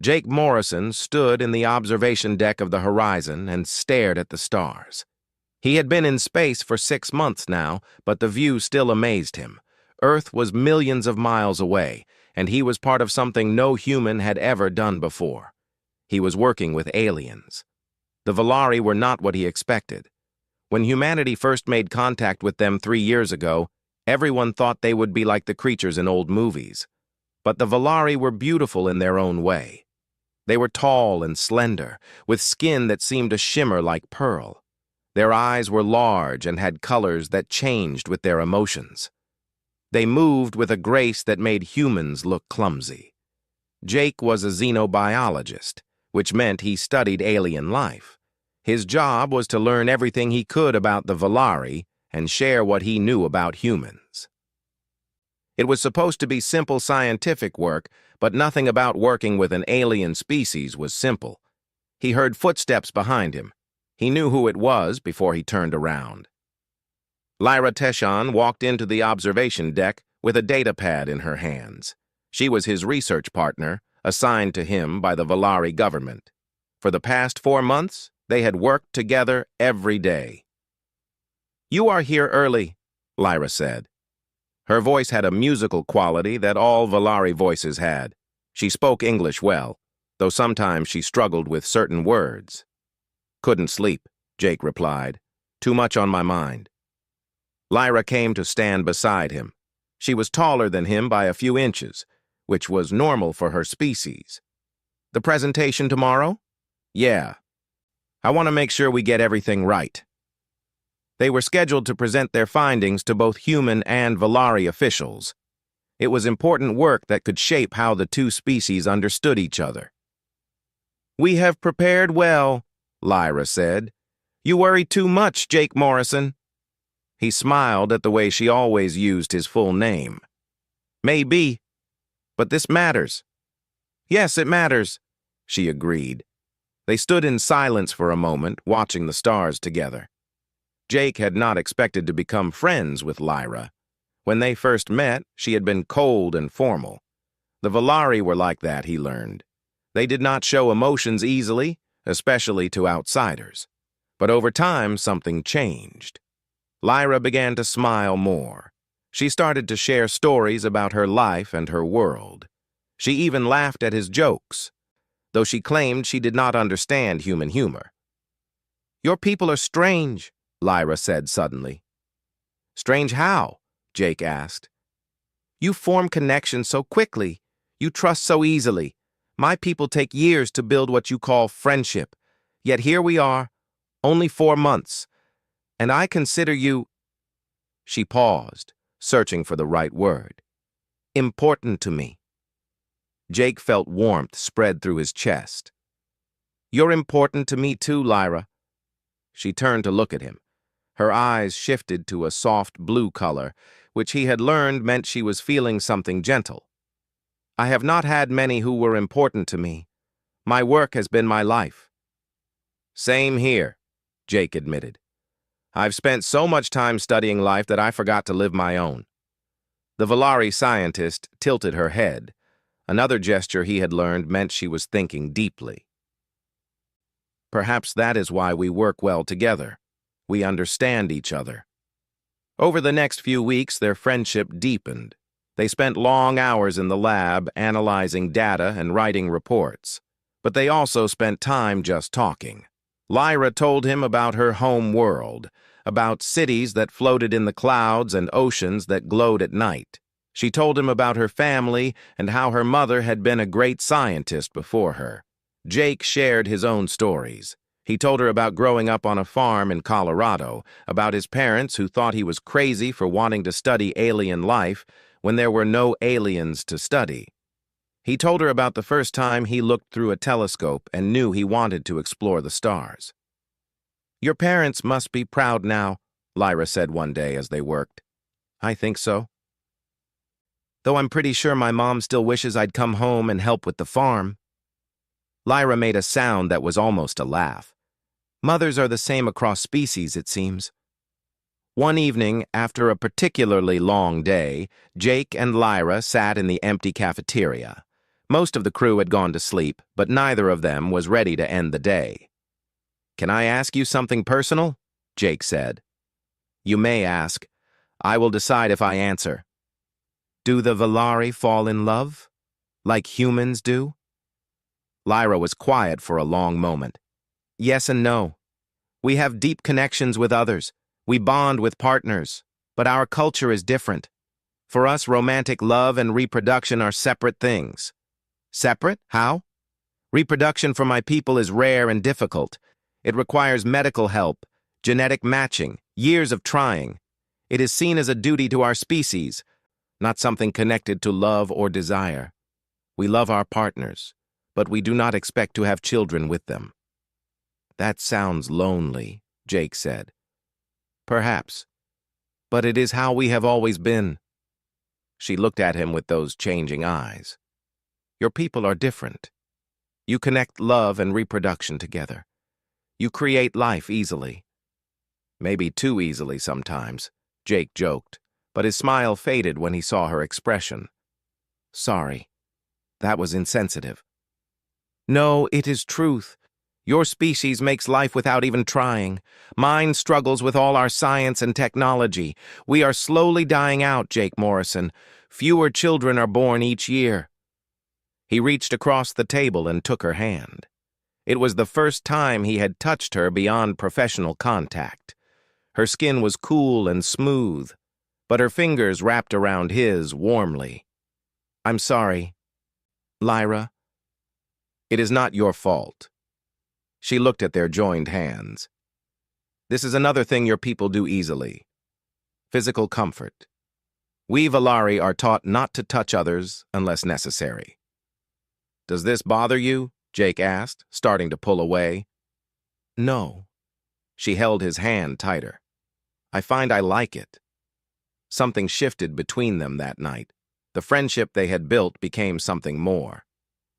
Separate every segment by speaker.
Speaker 1: Jake Morrison stood in the observation deck of the horizon and stared at the stars. He had been in space for 6 months now, but the view still amazed him. Earth was millions of miles away, and he was part of something no human had ever done before. He was working with aliens. The Valari were not what he expected. When humanity first made contact with them 3 years ago, everyone thought they would be like the creatures in old movies. But the Valari were beautiful in their own way. They were tall and slender, with skin that seemed to shimmer like pearl. Their eyes were large and had colors that changed with their emotions. They moved with a grace that made humans look clumsy. Jake was a xenobiologist, which meant he studied alien life. His job was to learn everything he could about the Valari and share what he knew about humans. It was supposed to be simple scientific work, but nothing about working with an alien species was simple. He heard footsteps behind him. He knew who it was before he turned around. Lyra Teshan walked into the observation deck with a data pad in her hands. She was his research partner, assigned to him by the Valari government. For the past 4 months, they had worked together every day. "You are here early," Lyra said. Her voice had a musical quality that all Valari voices had. She spoke English well, though sometimes she struggled with certain words. "Couldn't sleep," Jake replied. "Too much on my mind." Lyra came to stand beside him. She was taller than him by a few inches, which was normal for her species. "The presentation tomorrow?" "Yeah. I want to make sure we get everything right." They were scheduled to present their findings to both human and Valari officials. It was important work that could shape how the two species understood each other. "We have prepared well," Lyra said. "You worry too much, Jake Morrison." He smiled at the way she always used his full name. "Maybe, but this matters." "Yes, it matters," she agreed. They stood in silence for a moment, watching the stars together. Jake had not expected to become friends with Lyra. When they first met, she had been cold and formal. The Valari were like that, he learned. They did not show emotions easily, especially to outsiders. But over time, something changed. Lyra began to smile more. She started to share stories about her life and her world. She even laughed at his jokes, though she claimed she did not understand human humor. "Your people are strange," Lyra said suddenly. "Strange how?" Jake asked. "You form connections so quickly. You trust so easily. My people take years to build what you call friendship. Yet here we are, only 4 months. And I consider you—" She paused, searching for the right word. "Important to me." Jake felt warmth spread through his chest. "You're important to me too, Lyra." She turned to look at him. Her eyes shifted to a soft blue color, which he had learned meant she was feeling something gentle. "I have not had many who were important to me. My work has been my life." "Same here," Jake admitted. "I've spent so much time studying life that I forgot to live my own." The Valari scientist tilted her head. Another gesture he had learned meant she was thinking deeply. "Perhaps that is why we work well together. We understand each other." Over the next few weeks, their friendship deepened. They spent long hours in the lab analyzing data and writing reports. But they also spent time just talking. Lyra told him about her home world, about cities that floated in the clouds and oceans that glowed at night. She told him about her family and how her mother had been a great scientist before her. Jake shared his own stories. He told her about growing up on a farm in Colorado, about his parents who thought he was crazy for wanting to study alien life when there were no aliens to study. He told her about the first time he looked through a telescope and knew he wanted to explore the stars. "Your parents must be proud now," Lyra said one day as they worked. "I think so. Though I'm pretty sure my mom still wishes I'd come home and help with the farm." Lyra made a sound that was almost a laugh. "Mothers are the same across species, it seems." One evening, after a particularly long day, Jake and Lyra sat in the empty cafeteria. Most of the crew had gone to sleep, but neither of them was ready to end the day. "Can I ask you something personal?" Jake said. "You may ask. I will decide if I answer. Do the Valari fall in love? Like humans do?" Lyra was quiet for a long moment. "Yes and no. We have deep connections with others. We bond with partners. But our culture is different. For us, romantic love and reproduction are separate things." "Separate? How?" "Reproduction for my people is rare and difficult. It requires medical help, genetic matching, years of trying. It is seen as a duty to our species, not something connected to love or desire. We love our partners, but we do not expect to have children with them." "That sounds lonely," Jake said. "Perhaps, but it is how we have always been." She looked at him with those changing eyes. "Your people are different. You connect love and reproduction together. You create life easily." "Maybe too easily sometimes," Jake joked, but his smile faded when he saw her expression. "Sorry. That was insensitive." "No, it is truth. Your species makes life without even trying. Mine struggles with all our science and technology. We are slowly dying out, Jake Morrison. Fewer children are born each year." He reached across the table and took her hand. It was the first time he had touched her beyond professional contact. Her skin was cool and smooth, but her fingers wrapped around his warmly. "I'm sorry, Lyra. It is not your fault." She looked at their joined hands. "This is another thing your people do easily. Physical comfort. We Valari are taught not to touch others unless necessary." "Does this bother you?" Jake asked, starting to pull away. "No." She held his hand tighter. "I find I like it." Something shifted between them that night. The friendship they had built became something more.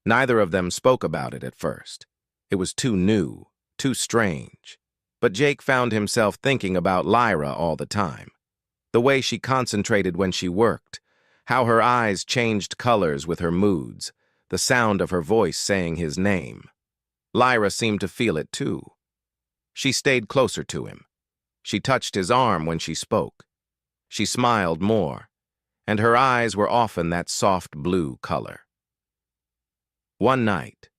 Speaker 1: Neither of them spoke about it at first. It was too new, too strange. But Jake found himself thinking about Lyra all the time. The way she concentrated when she worked, how her eyes changed colors with her moods, the sound of her voice saying his name. Lyra seemed to feel it too. She stayed closer to him. She touched his arm when she spoke. She smiled more, and her eyes were often that soft blue color. One night,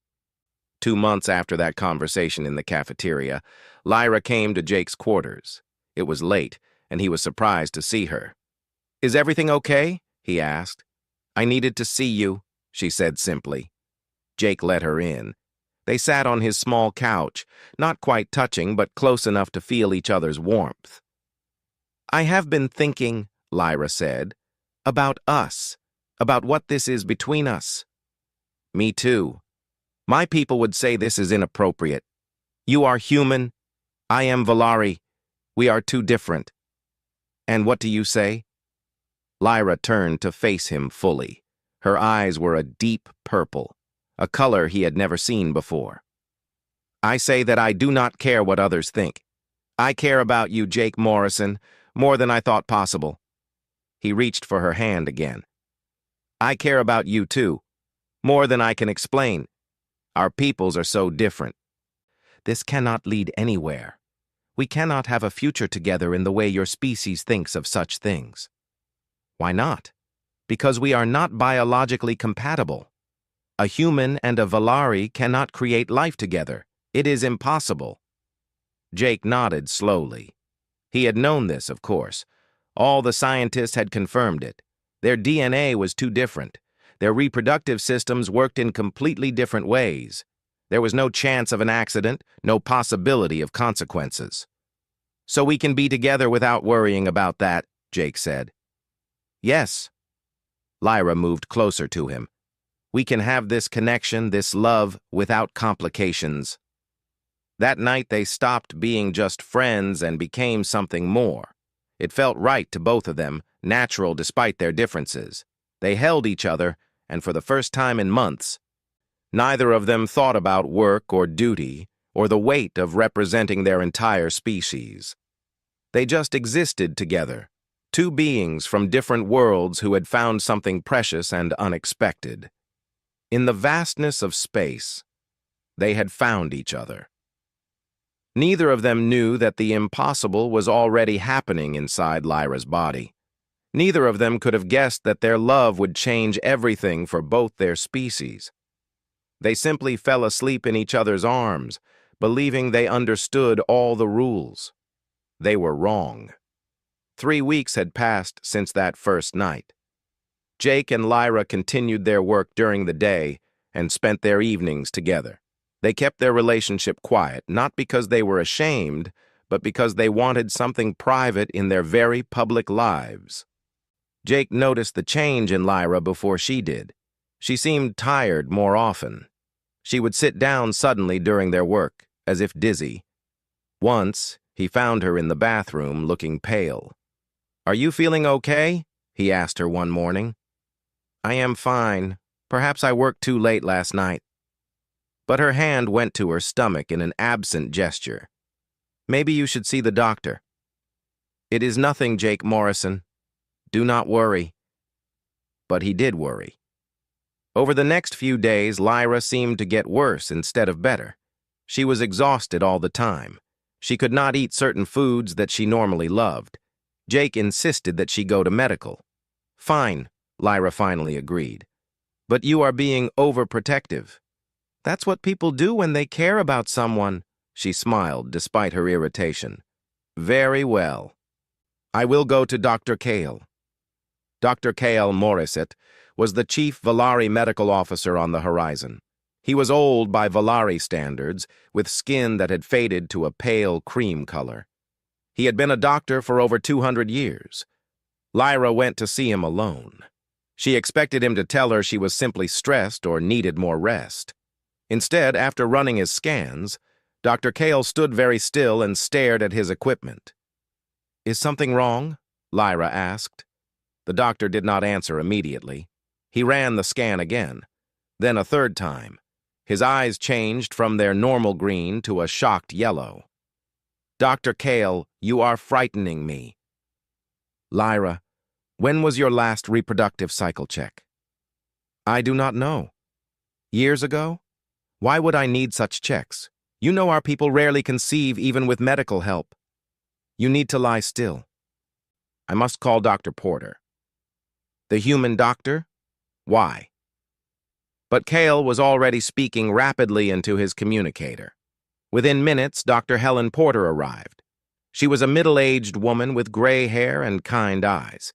Speaker 1: 2 months after that conversation in the cafeteria, Lyra came to Jake's quarters. It was late, and he was surprised to see her. "Is everything okay?" he asked. "I needed to see you," she said simply. Jake let her in. They sat on his small couch, not quite touching, but close enough to feel each other's warmth. "I have been thinking," Lyra said, "about us, about what this is between us." "Me too. My people would say this is inappropriate. You are human. I am Valari. We are too different." "And what do you say?" Lyra turned to face him fully. Her eyes were a deep purple, a color he had never seen before. "I say that I do not care what others think. I care about you, Jake Morrison, more than I thought possible." He reached for her hand again. "I care about you too, more than I can explain. Our peoples are so different. This cannot lead anywhere. We cannot have a future together in the way your species thinks of such things." "Why not?" "Because we are not biologically compatible. A human and a Valari cannot create life together. It is impossible." Jake nodded slowly. He had known this, of course. All the scientists had confirmed it. Their DNA was too different. Their reproductive systems worked in completely different ways. There was no chance of an accident, no possibility of consequences. "So we can be together without worrying about that," Jake said. "Yes." Lyra moved closer to him. "We can have this connection, this love, without complications." That night they stopped being just friends and became something more. It felt right to both of them, natural despite their differences. They held each other, and for the first time in months, neither of them thought about work or duty or the weight of representing their entire species. They just existed together, two beings from different worlds who had found something precious and unexpected. In the vastness of space, they had found each other. Neither of them knew that the impossible was already happening inside Lyra's body. Neither of them could have guessed that their love would change everything for both their species. They simply fell asleep in each other's arms, believing they understood all the rules. They were wrong. 3 weeks had passed since that first night. Jake and Lyra continued their work during the day and spent their evenings together. They kept their relationship quiet, not because they were ashamed, but because they wanted something private in their very public lives. Jake noticed the change in Lyra before she did. She seemed tired more often. She would sit down suddenly during their work, as if dizzy. Once, he found her in the bathroom looking pale. "Are you feeling okay?" he asked her one morning. "I am fine. Perhaps I worked too late last night." But her hand went to her stomach in an absent gesture. "Maybe you should see the doctor." "It is nothing, Jake Morrison. Do not worry." But he did worry. Over the next few days, Lyra seemed to get worse instead of better. She was exhausted all the time. She could not eat certain foods that she normally loved. Jake insisted that she go to medical. "Fine," Lyra finally agreed. "But you are being overprotective." "That's what people do when they care about someone," she smiled despite her irritation. "Very well. I will go to Dr. Cale." Dr. Cale Morissette was the chief Valari medical officer on the horizon. He was old by Valari standards, with skin that had faded to a pale cream color. He had been a doctor for over 200 years. Lyra went to see him alone. She expected him to tell her she was simply stressed or needed more rest. Instead, after running his scans, Dr. Cale stood very still and stared at his equipment. "Is something wrong?" Lyra asked. The doctor did not answer immediately. He ran the scan again, then a third time. His eyes changed from their normal green to a shocked yellow. "Dr. Cale, you are frightening me." "Lyra, when was your last reproductive cycle check?" "I do not know." "Years ago? Why would I need such checks? You know our people rarely conceive even with medical help." "You need to lie still." "I must call Dr. Porter." "The human doctor? Why?" But Cale was already speaking rapidly into his communicator. Within minutes, Dr. Helen Porter arrived. She was a middle-aged woman with gray hair and kind eyes.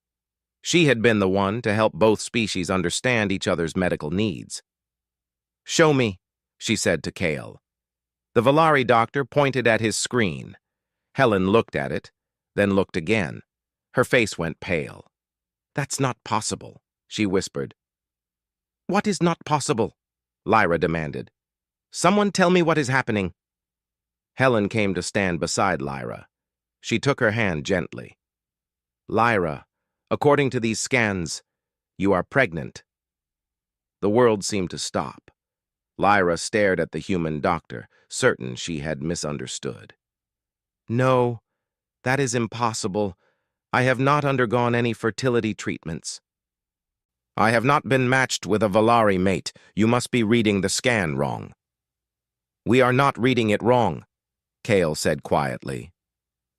Speaker 1: She had been the one to help both species understand each other's medical needs. "Show me," she said to Cale. The Valari doctor pointed at his screen. Helen looked at it, then looked again. Her face went pale. "That's not possible," she whispered. "What is not possible?" Lyra demanded. "Someone tell me what is happening." Helen came to stand beside Lyra. She took her hand gently. "Lyra, according to these scans, you are pregnant." The world seemed to stop. Lyra stared at the human doctor, certain she had misunderstood. "No, that is impossible. I have not undergone any fertility treatments." "I have not been matched with a Valari mate. You must be reading the scan wrong." "We are not reading it wrong," Cale said quietly.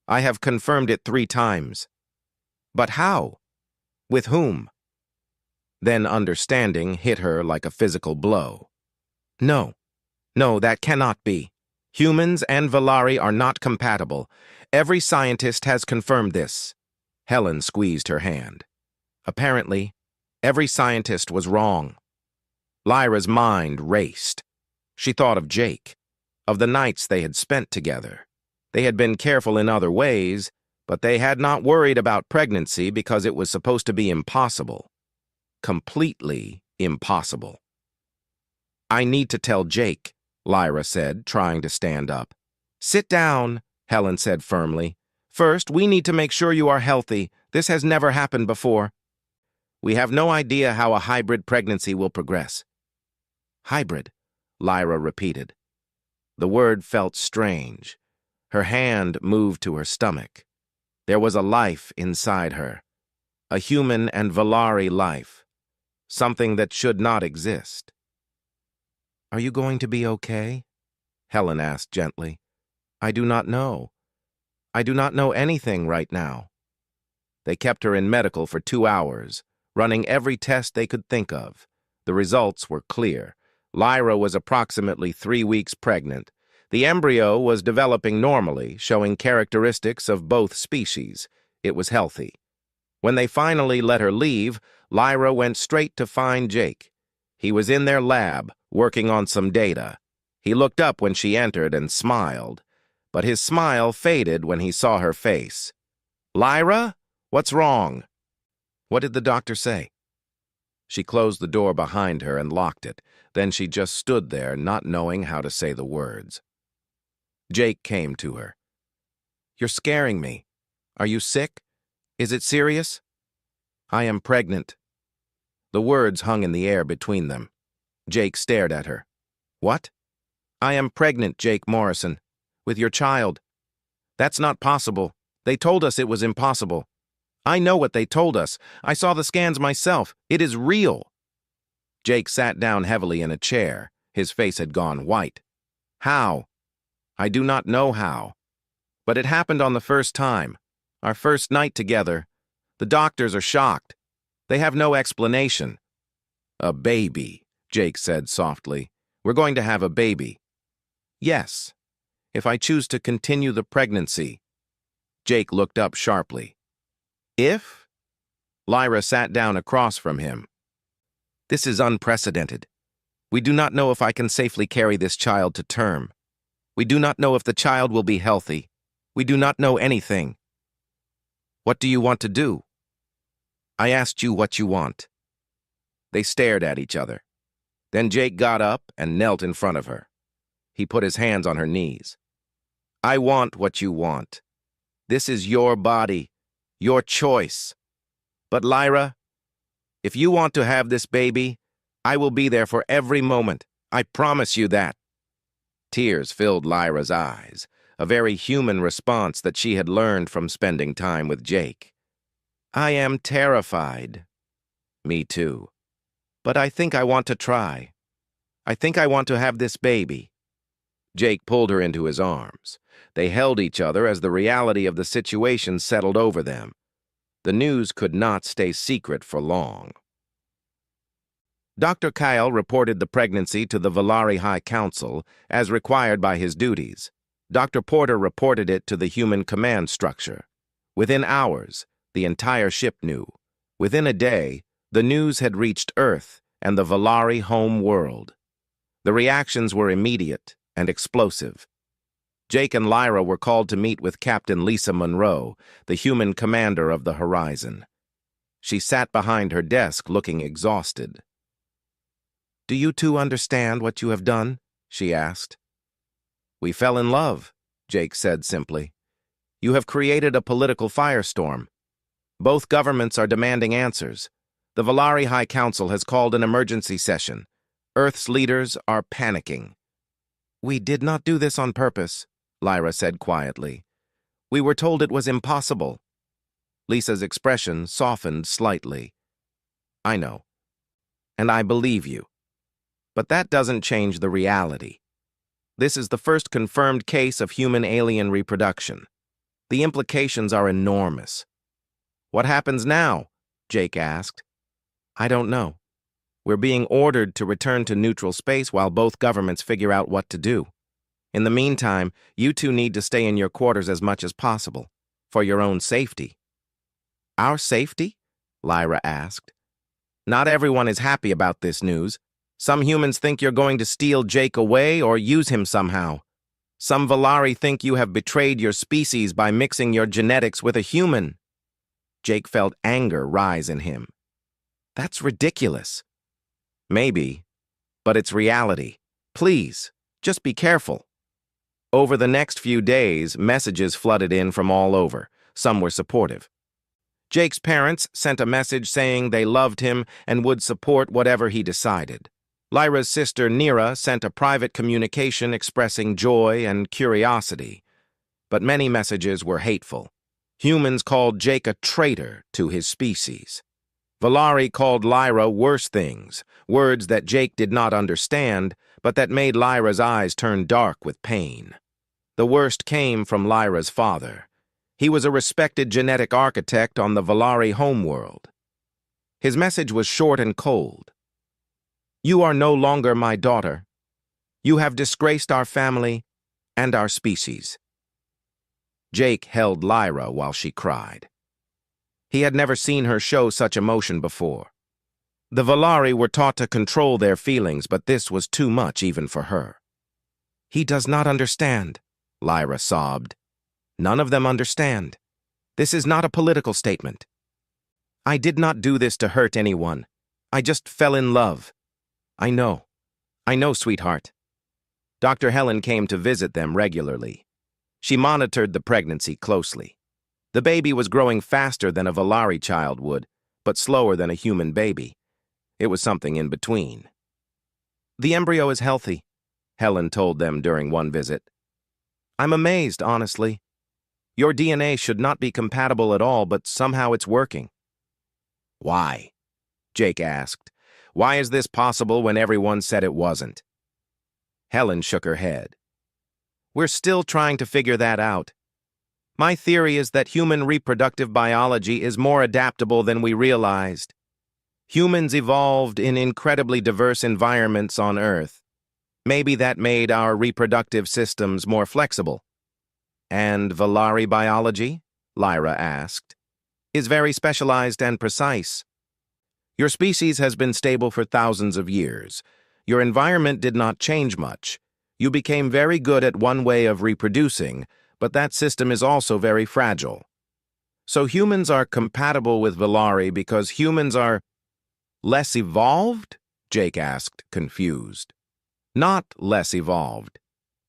Speaker 1: "I have confirmed it 3 times." "But how? With whom?" Then understanding hit her like a physical blow. No, that cannot be. Humans and Valari are not compatible. Every scientist has confirmed this." Helen squeezed her hand. Apparently, every scientist was wrong. Lyra's mind raced. She thought of Jake, of the nights they had spent together. They had been careful in other ways, but they had not worried about pregnancy because it was supposed to be impossible. Completely impossible. "I need to tell Jake," Lyra said, trying to stand up. "Sit down," Helen said firmly. "First, we need to make sure you are healthy. This has never happened before." "We have no idea how a hybrid pregnancy will progress." "Hybrid," Lyra repeated. The word felt strange. Her hand moved to her stomach. There was a life inside her. A human and Valari life. Something that should not exist. Are you going to be okay? Helen asked gently. I do not know. I do not know anything right now. They kept her in medical for 2 hours, running every test they could think of. The results were clear. Lyra was approximately 3 weeks pregnant. The embryo was developing normally, showing characteristics of both species. It was healthy. When they finally let her leave, Lyra went straight to find Jake. He was in their lab, working on some data. He looked up when she entered and smiled, but his smile faded when he saw her face. Lyra? What's wrong? What did the doctor say? She closed the door behind her and locked it. Then she just stood there, not knowing how to say the words. Jake came to her. You're scaring me. Are you sick? Is it serious? I am pregnant. The words hung in the air between them. Jake stared at her. What? I am pregnant, Jake Morrison, with your child. That's not possible. They told us it was impossible. I know what they told us. I saw the scans myself. It is real. Jake sat down heavily in a chair. His face had gone white. How? I do not know how. But it happened on the first time. Our first night together. The doctors are shocked. They have no explanation. A baby, Jake said softly. We're going to have a baby. Yes, if I choose to continue the pregnancy. Jake looked up sharply. If? Lyra sat down across from him. This is unprecedented. We do not know if I can safely carry this child to term. We do not know if the child will be healthy. We do not know anything. What do you want to do? I asked you what you want. They stared at each other. Then Jake got up and knelt in front of her. He put his hands on her knees. I want what you want. This is your body, your choice. But Lyra, if you want to have this baby, I will be there for every moment. I promise you that. Tears filled Lyra's eyes, a very human response that she had learned from spending time with Jake. I am terrified. Me too. But I think I want to try. I think I want to have this baby. Jake pulled her into his arms. They held each other as the reality of the situation settled over them. The news could not stay secret for long. Dr. Kyle reported the pregnancy to the Valari High Council as required by his duties. Dr. Porter reported it to the human command structure. Within hours, the entire ship knew. Within a day, the news had reached Earth and the Valari home world. The reactions were immediate and explosive. Jake and Lyra were called to meet with Captain Lisa Monroe, the human commander of the Horizon. She sat behind her desk looking exhausted. Do you two understand what you have done? She asked. We fell in love, Jake said simply. You have created a political firestorm. Both governments are demanding answers. The Valari High Council has called an emergency session. Earth's leaders are panicking. We did not do this on purpose, Lyra said quietly. We were told it was impossible. Lisa's expression softened slightly. I know. And I believe you. But that doesn't change the reality. This is the first confirmed case of human-alien reproduction. The implications are enormous. What happens now? Jake asked. I don't know. We're being ordered to return to neutral space while both governments figure out what to do. In the meantime, you two need to stay in your quarters as much as possible, for your own safety. Our safety? Lyra asked. Not everyone is happy about this news. Some humans think you're going to steal Jake away or use him somehow. Some Valari think you have betrayed your species by mixing your genetics with a human. Jake felt anger rise in him. That's ridiculous. Maybe, but it's reality. Please, just be careful. Over the next few days, messages flooded in from all over. Some were supportive. Jake's parents sent a message saying they loved him and would support whatever he decided. Lyra's sister Nira sent a private communication expressing joy and curiosity. But many messages were hateful. Humans called Jake a traitor to his species. Valari called Lyra worse things, words that Jake did not understand, but that made Lyra's eyes turn dark with pain. The worst came from Lyra's father. He was a respected genetic architect on the Valari homeworld. His message was short and cold. "You are no longer my daughter. You have disgraced our family and our species." Jake held Lyra while she cried. He had never seen her show such emotion before. The Valari were taught to control their feelings, but this was too much even for her. "He does not understand," Lyra sobbed. "None of them understand. This is not a political statement. I did not do this to hurt anyone. I just fell in love. I know, sweetheart." Dr. Helen came to visit them regularly. She monitored the pregnancy closely. The baby was growing faster than a Valari child would, but slower than a human baby. It was something in between. "The embryo is healthy," Helen told them during one visit. "I'm amazed, honestly. Your DNA should not be compatible at all, but somehow it's working." "Why?" Jake asked. "Why is this possible when everyone said it wasn't?" Helen shook her head. "We're still trying to figure that out. My theory is that human reproductive biology is more adaptable than we realized. Humans evolved in incredibly diverse environments on Earth. Maybe that made our reproductive systems more flexible." "And Valari biology?" Lyra asked. "Is very specialized and precise. Your species has been stable for thousands of years. Your environment did not change much. You became very good at one way of reproducing, but that system is also very fragile. So humans are compatible with Valari because humans are less evolved?" Jake asked, confused. "Not less evolved.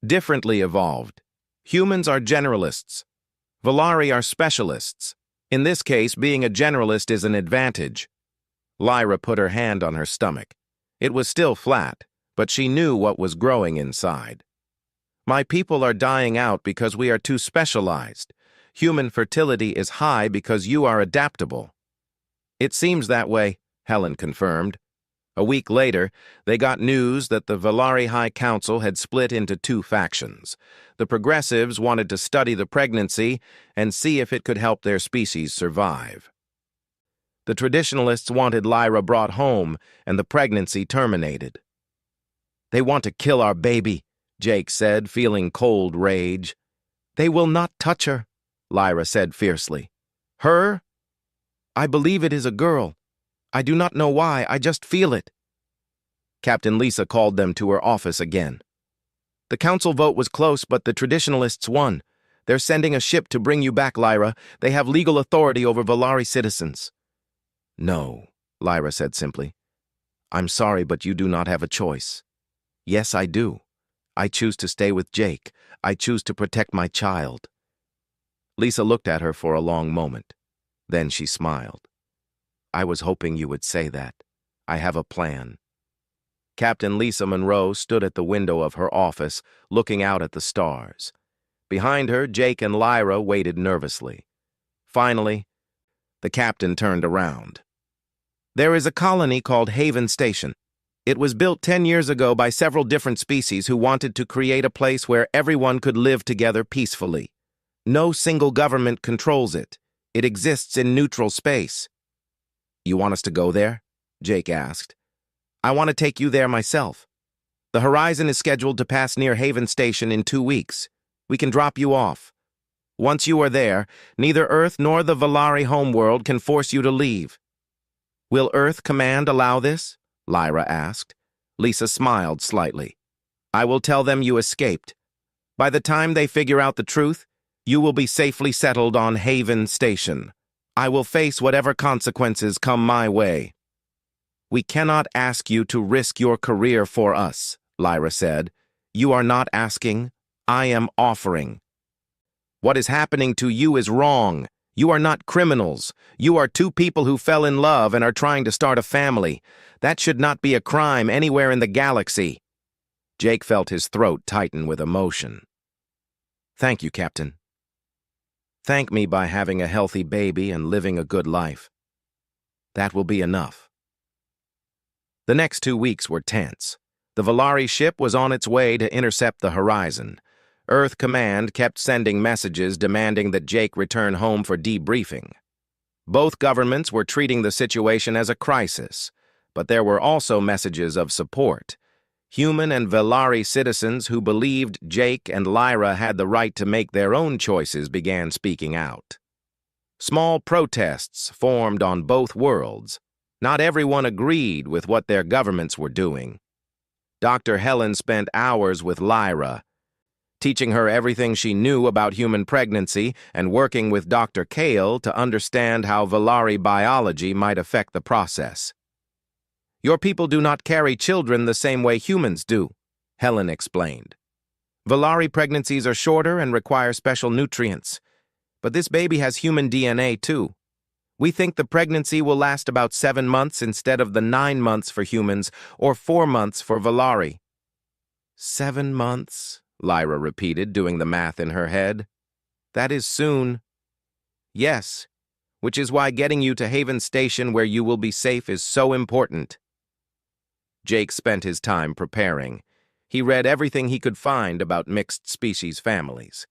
Speaker 1: Differently evolved. Humans are generalists. Valari are specialists. In this case, being a generalist is an advantage." Lyra put her hand on her stomach. It was still flat, but she knew what was growing inside. "My people are dying out because we are too specialized. Human fertility is high because you are adaptable." "It seems that way," Helen confirmed. A week later, they got news that the Valari High Council had split into two factions. The progressives wanted to study the pregnancy and see if it could help their species survive. The traditionalists wanted Lyra brought home and the pregnancy terminated. "They want to kill our baby," Jake said, feeling cold rage. "They will not touch her," Lyra said fiercely. "Her? I believe it is a girl. I do not know why, I just feel it." Captain Lisa called them to her office again. "The council vote was close, but the traditionalists won. They're sending a ship to bring you back, Lyra. They have legal authority over Valari citizens." "No," Lyra said simply. "I'm sorry, but you do not have a choice." "Yes, I do. I choose to stay with Jake. I choose to protect my child." Lisa looked at her for a long moment. Then she smiled. "I was hoping you would say that. I have a plan." Captain Lisa Monroe stood at the window of her office, looking out at the stars. Behind her, Jake and Lyra waited nervously. Finally, the captain turned around. "There is a colony called Haven Station. It was built 10 years ago by several different species who wanted to create a place where everyone could live together peacefully. No single government controls it. It exists in neutral space." "You want us to go there?" Jake asked. "I want to take you there myself. The Horizon is scheduled to pass near Haven Station in 2 weeks. We can drop you off. Once you are there, neither Earth nor the Valari homeworld can force you to leave." "Will Earth Command allow this?" Lyra asked. Lisa smiled slightly. "I will tell them you escaped. By the time they figure out the truth, you will be safely settled on Haven Station. I will face whatever consequences come my way." "We cannot ask you to risk your career for us," Lyra said. "You are not asking. I am offering. What is happening to you is wrong. You are not criminals. You are two people who fell in love and are trying to start a family. That should not be a crime anywhere in the galaxy." Jake felt his throat tighten with emotion. "Thank you, Captain. Thank me by having a healthy baby and living a good life. That will be enough." The next 2 weeks were tense. The Valari ship was on its way to intercept the horizon. Earth Command kept sending messages demanding that Jake return home for debriefing. Both governments were treating the situation as a crisis, but there were also messages of support. Human and Valari citizens who believed Jake and Lyra had the right to make their own choices began speaking out. Small protests formed on both worlds. Not everyone agreed with what their governments were doing. Dr. Helen spent hours with Lyra, teaching her everything she knew about human pregnancy and working with Dr. Kale to understand how Valari biology might affect the process. "Your people do not carry children the same way humans do," Helen explained. "Valari pregnancies are shorter and require special nutrients. But this baby has human DNA too. We think the pregnancy will last about 7 months instead of the 9 months for humans or 4 months for Valari." 7 months, Lyra repeated, doing the math in her head. "That is soon." "Yes, which is why getting you to Haven Station where you will be safe is so important." Jake spent his time preparing. He read everything he could find about mixed-species families.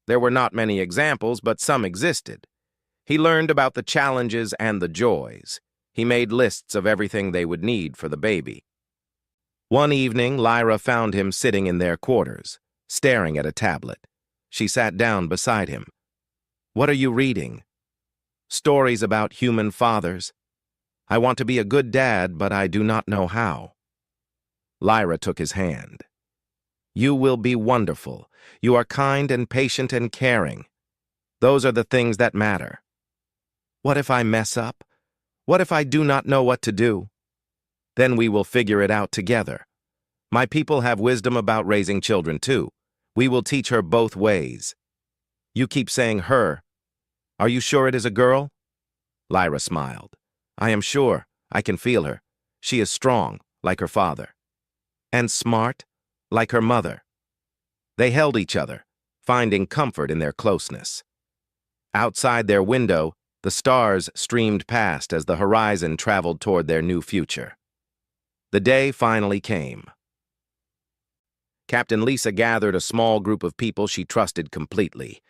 Speaker 1: There were not many examples, but some existed. He learned about the challenges and the joys. He made lists of everything they would need for the baby. One evening, Lyra found him sitting in their quarters, staring at a tablet. She sat down beside him. "What are you reading?" "Stories about human fathers. I want to be a good dad, but I do not know how." Lyra took his hand. "You will be wonderful. You are kind and patient and caring. Those are the things that matter." "What if I mess up? What if I do not know what to do?" "Then we will figure it out together. My people have wisdom about raising children too. We will teach her both ways." "You keep saying her. Are you sure it is a girl?" Lyra smiled. "I am sure. I can feel her. She is strong, like her father. And smart, like her mother." They held each other, finding comfort in their closeness. Outside their window, the stars streamed past as the horizon traveled toward their new future. The day finally came. Captain Lisa gathered a small group of people she trusted completely.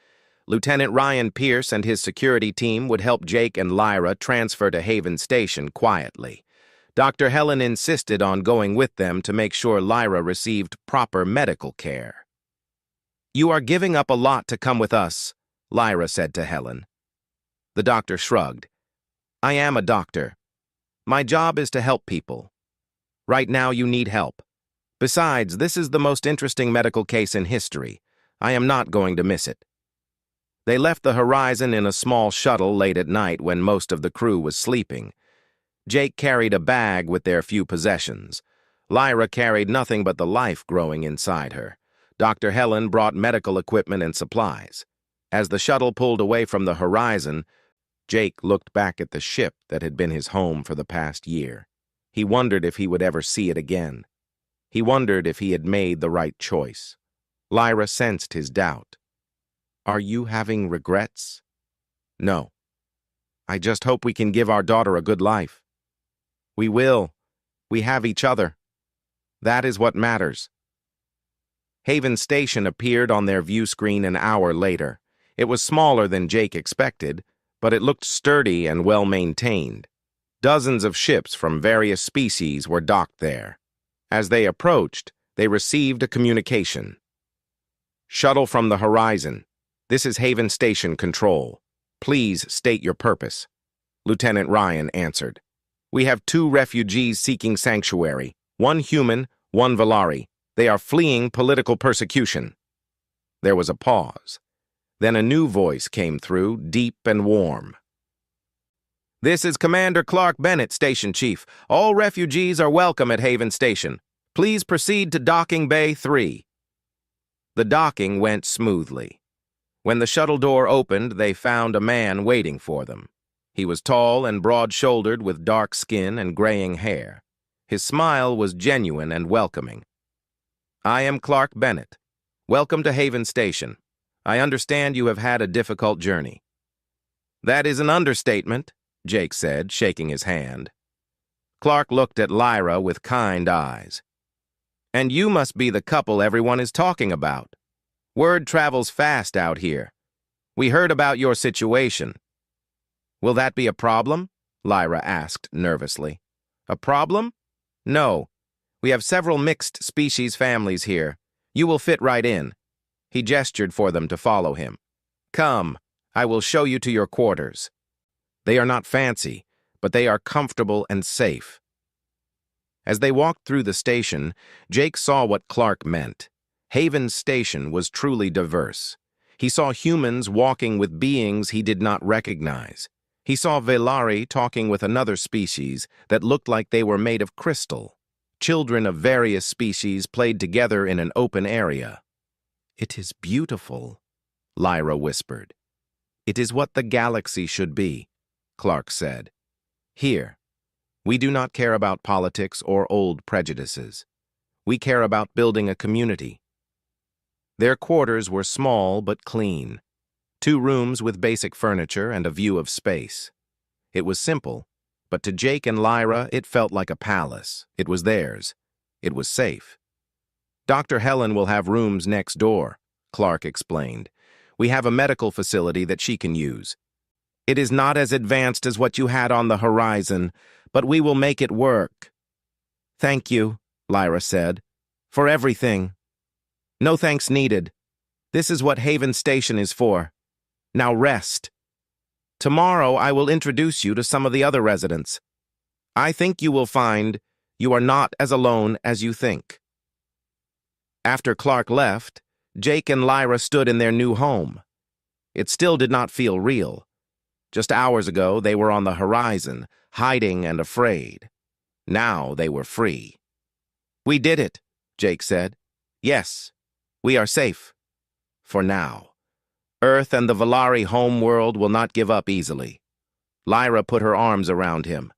Speaker 1: Lieutenant Ryan Pierce and his security team would help Jake and Lyra transfer to Haven Station quietly. Dr. Helen insisted on going with them to make sure Lyra received proper medical care. "You are giving up a lot to come with us," Lyra said to Helen. The doctor shrugged. "I am a doctor. My job is to help people. Right now you need help. Besides, this is the most interesting medical case in history. I am not going to miss it." They left the horizon in a small shuttle late at night when most of the crew was sleeping. Jake carried a bag with their few possessions. Lyra carried nothing but the life growing inside her. Dr. Helen brought medical equipment and supplies. As the shuttle pulled away from the horizon, Jake looked back at the ship that had been his home for the past year. He wondered if he would ever see it again. He wondered if he had made the right choice. Lyra sensed his doubt. "Are you having regrets?" "No. I just hope we can give our daughter a good life." "We will. We have each other. That is what matters." Haven Station appeared on their view screen an hour later. It was smaller than Jake expected, but it looked sturdy and well-maintained. Dozens of ships from various species were docked there. As they approached, they received a communication. "Shuttle from the horizon. This is Haven Station Control. Please state your purpose." Lieutenant Ryan answered. "We have 2 refugees seeking sanctuary, 1 human, 1 Valari. They are fleeing political persecution." There was a pause. Then a new voice came through, deep and warm. "This is Commander Clark Bennett, Station Chief. All refugees are welcome at Haven Station. Please proceed to Docking Bay 3. The docking went smoothly. When the shuttle door opened, they found a man waiting for them. He was tall and broad-shouldered with dark skin and graying hair. His smile was genuine and welcoming. "I am Clark Bennett. Welcome to Haven Station. I understand you have had a difficult journey." "That is an understatement," Jake said, shaking his hand. Clark looked at Lyra with kind eyes. And you must be the couple everyone is talking about. Word travels fast out here. We heard about your situation. Will that be a problem? Lyra asked nervously. A problem? No. We have several mixed species families here. You will fit right in. He gestured for them to follow him. Come, I will show you to your quarters. They are not fancy, but they are comfortable and safe. As they walked through the station, Jake saw what Clark meant. Haven's station was truly diverse. He saw humans walking with beings he did not recognize. He saw Velari talking with another species that looked like they were made of crystal. Children of various species played together in an open area. It is beautiful, Lyra whispered. It is what the galaxy should be, Clark said. Here, we do not care about politics or old prejudices. We care about building a community. Their quarters were small but clean. 2 rooms with basic furniture and a view of space. It was simple, but to Jake and Lyra it felt like a palace. It was theirs. It was safe. Dr. Helen will have rooms next door, Clark explained. We have a medical facility that she can use. It is not as advanced as what you had on the horizon, but we will make it work. Thank you, Lyra said, for everything. No thanks needed. This is what Haven Station is for. Now rest. Tomorrow I will introduce you to some of the other residents. I think you will find you are not as alone as you think. After Clark left, Jake and Lyra stood in their new home. It still did not feel real. Just hours ago, they were on the horizon, hiding and afraid. Now they were free. We did it, Jake said. Yes, we are safe. For now. Earth and the Velari homeworld will not give up easily. Lyra put her arms around him.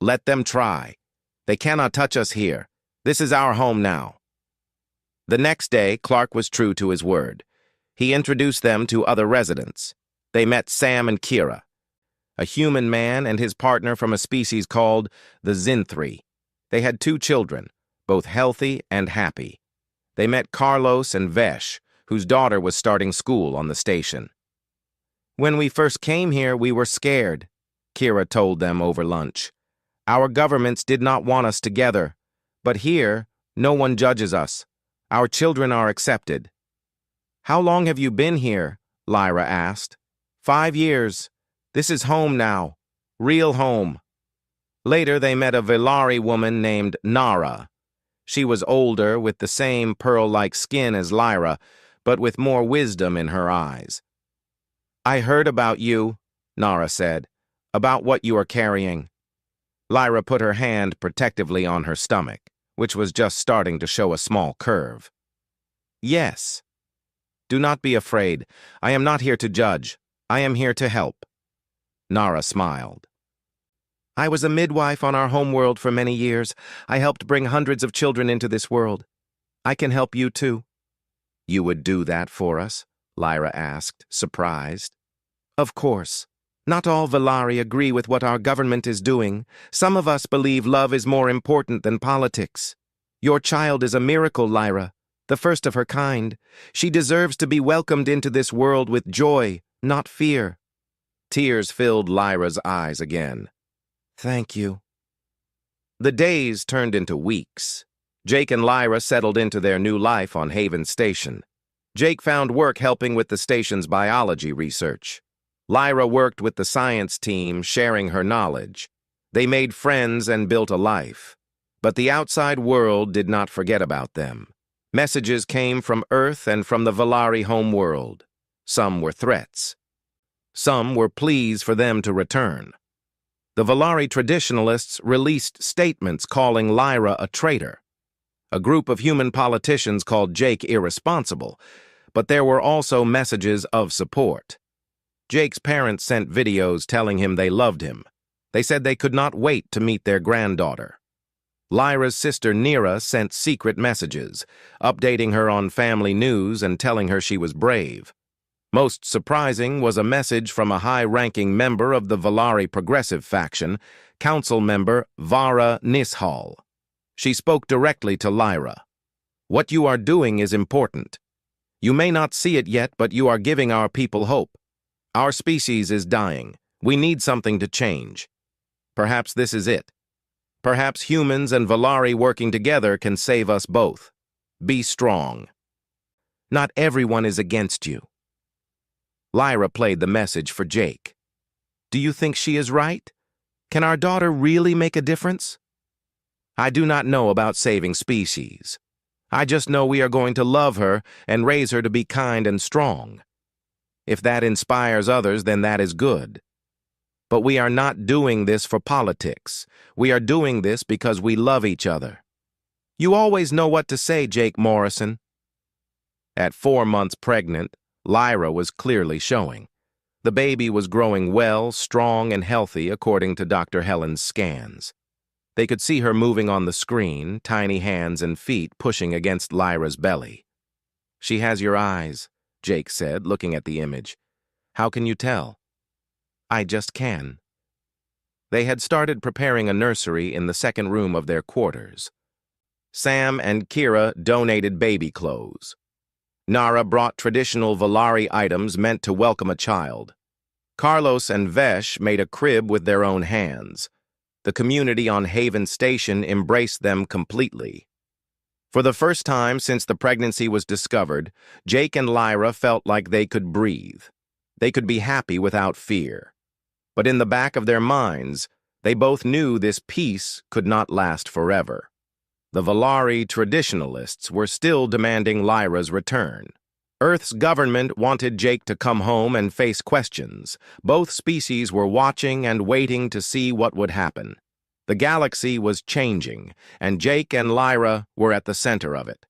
Speaker 1: Let them try. They cannot touch us here. This is our home now. The next day, Clark was true to his word. He introduced them to other residents. They met Sam and Kira, a human man and his partner from a species called the Zinthri. They had 2 children, both healthy and happy. They met Carlos and Vesh, whose daughter was starting school on the station. When we first came here, we were scared, Kira told them over lunch. Our governments did not want us together, but here, no one judges us. Our children are accepted. How long have you been here? Lyra asked. 5 years. This is home now. Real home. Later, they met a Velari woman named Nara. She was older, with the same pearl-like skin as Lyra, but with more wisdom in her eyes. I heard about you, Nara said, about what you are carrying. Lyra put her hand protectively on her stomach, which was just starting to show a small curve. Yes. Do not be afraid. I am not here to judge. I am here to help. Nara smiled. I was a midwife on our homeworld for many years. I helped bring hundreds of children into this world. I can help you too. You would do that for us? Lyra asked, surprised. Of course. Not all Velari agree with what our government is doing. Some of us believe love is more important than politics. Your child is a miracle, Lyra, the first of her kind. She deserves to be welcomed into this world with joy, not fear. Tears filled Lyra's eyes again. Thank you. The days turned into weeks. Jake and Lyra settled into their new life on Haven Station. Jake found work helping with the station's biology research. Lyra worked with the science team, sharing her knowledge. They made friends and built a life. But the outside world did not forget about them. Messages came from Earth and from the Velari homeworld. Some were threats. Some were pleas for them to return. The Velari traditionalists released statements calling Lyra a traitor. A group of human politicians called Jake irresponsible, but there were also messages of support. Jake's parents sent videos telling him they loved him. They said they could not wait to meet their granddaughter. Lyra's sister Nira sent secret messages, updating her on family news and telling her she was brave. Most surprising was a message from a high-ranking member of the Velari Progressive faction, Council Member Vara Nishal. She spoke directly to Lyra. What you are doing is important. You may not see it yet, but you are giving our people hope. Our species is dying. We need something to change. Perhaps this is it. Perhaps humans and Valari working together can save us both. Be strong. Not everyone is against you. Lyra played the message for Jake. Do you think she is right? Can our daughter really make a difference? I do not know about saving species. I just know we are going to love her and raise her to be kind and strong. If that inspires others, then that is good. But we are not doing this for politics. We are doing this because we love each other. You always know what to say, Jake Morrison. At 4 months pregnant, Lyra was clearly showing. The baby was growing well, strong, and healthy according to Dr. Helen's scans. They could see her moving on the screen, tiny hands and feet pushing against Lyra's belly. She has your eyes, Jake said, looking at the image. How can you tell? I just can. They had started preparing a nursery in the second room of their quarters. Sam and Kira donated baby clothes. Nara brought traditional Valari items meant to welcome a child. Carlos and Vesh made a crib with their own hands. The community on Haven Station embraced them completely. For the first time since the pregnancy was discovered, Jake and Lyra felt like they could breathe. They could be happy without fear. But in the back of their minds, they both knew this peace could not last forever. The Valari traditionalists were still demanding Lyra's return. Earth's government wanted Jake to come home and face questions. Both species were watching and waiting to see what would happen. The galaxy was changing, and Jake and Lyra were at the center of it.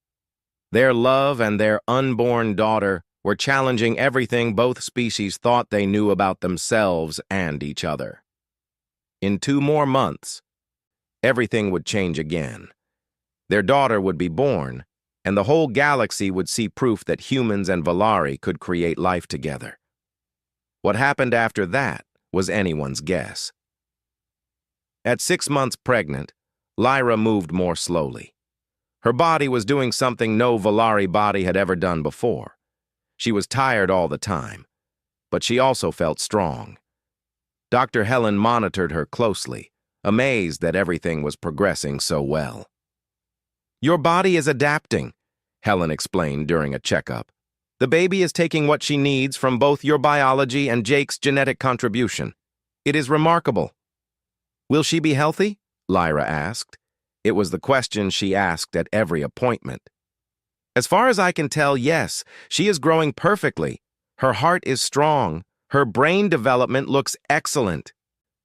Speaker 1: Their love and their unborn daughter were challenging everything both species thought they knew about themselves and each other. In 2 more months, everything would change again. Their daughter would be born, and the whole galaxy would see proof that humans and Valari could create life together. What happened after that was anyone's guess. At 6 months pregnant, Lyra moved more slowly. Her body was doing something no Valari body had ever done before. She was tired all the time, but she also felt strong. Dr. Helen monitored her closely, amazed that everything was progressing so well. Your body is adapting, Helen explained during a checkup. The baby is taking what she needs from both your biology and Jake's genetic contribution. It is remarkable. Will she be healthy? Lyra asked. It was the question she asked at every appointment. As far as I can tell, yes, she is growing perfectly. Her heart is strong. Her brain development looks excellent.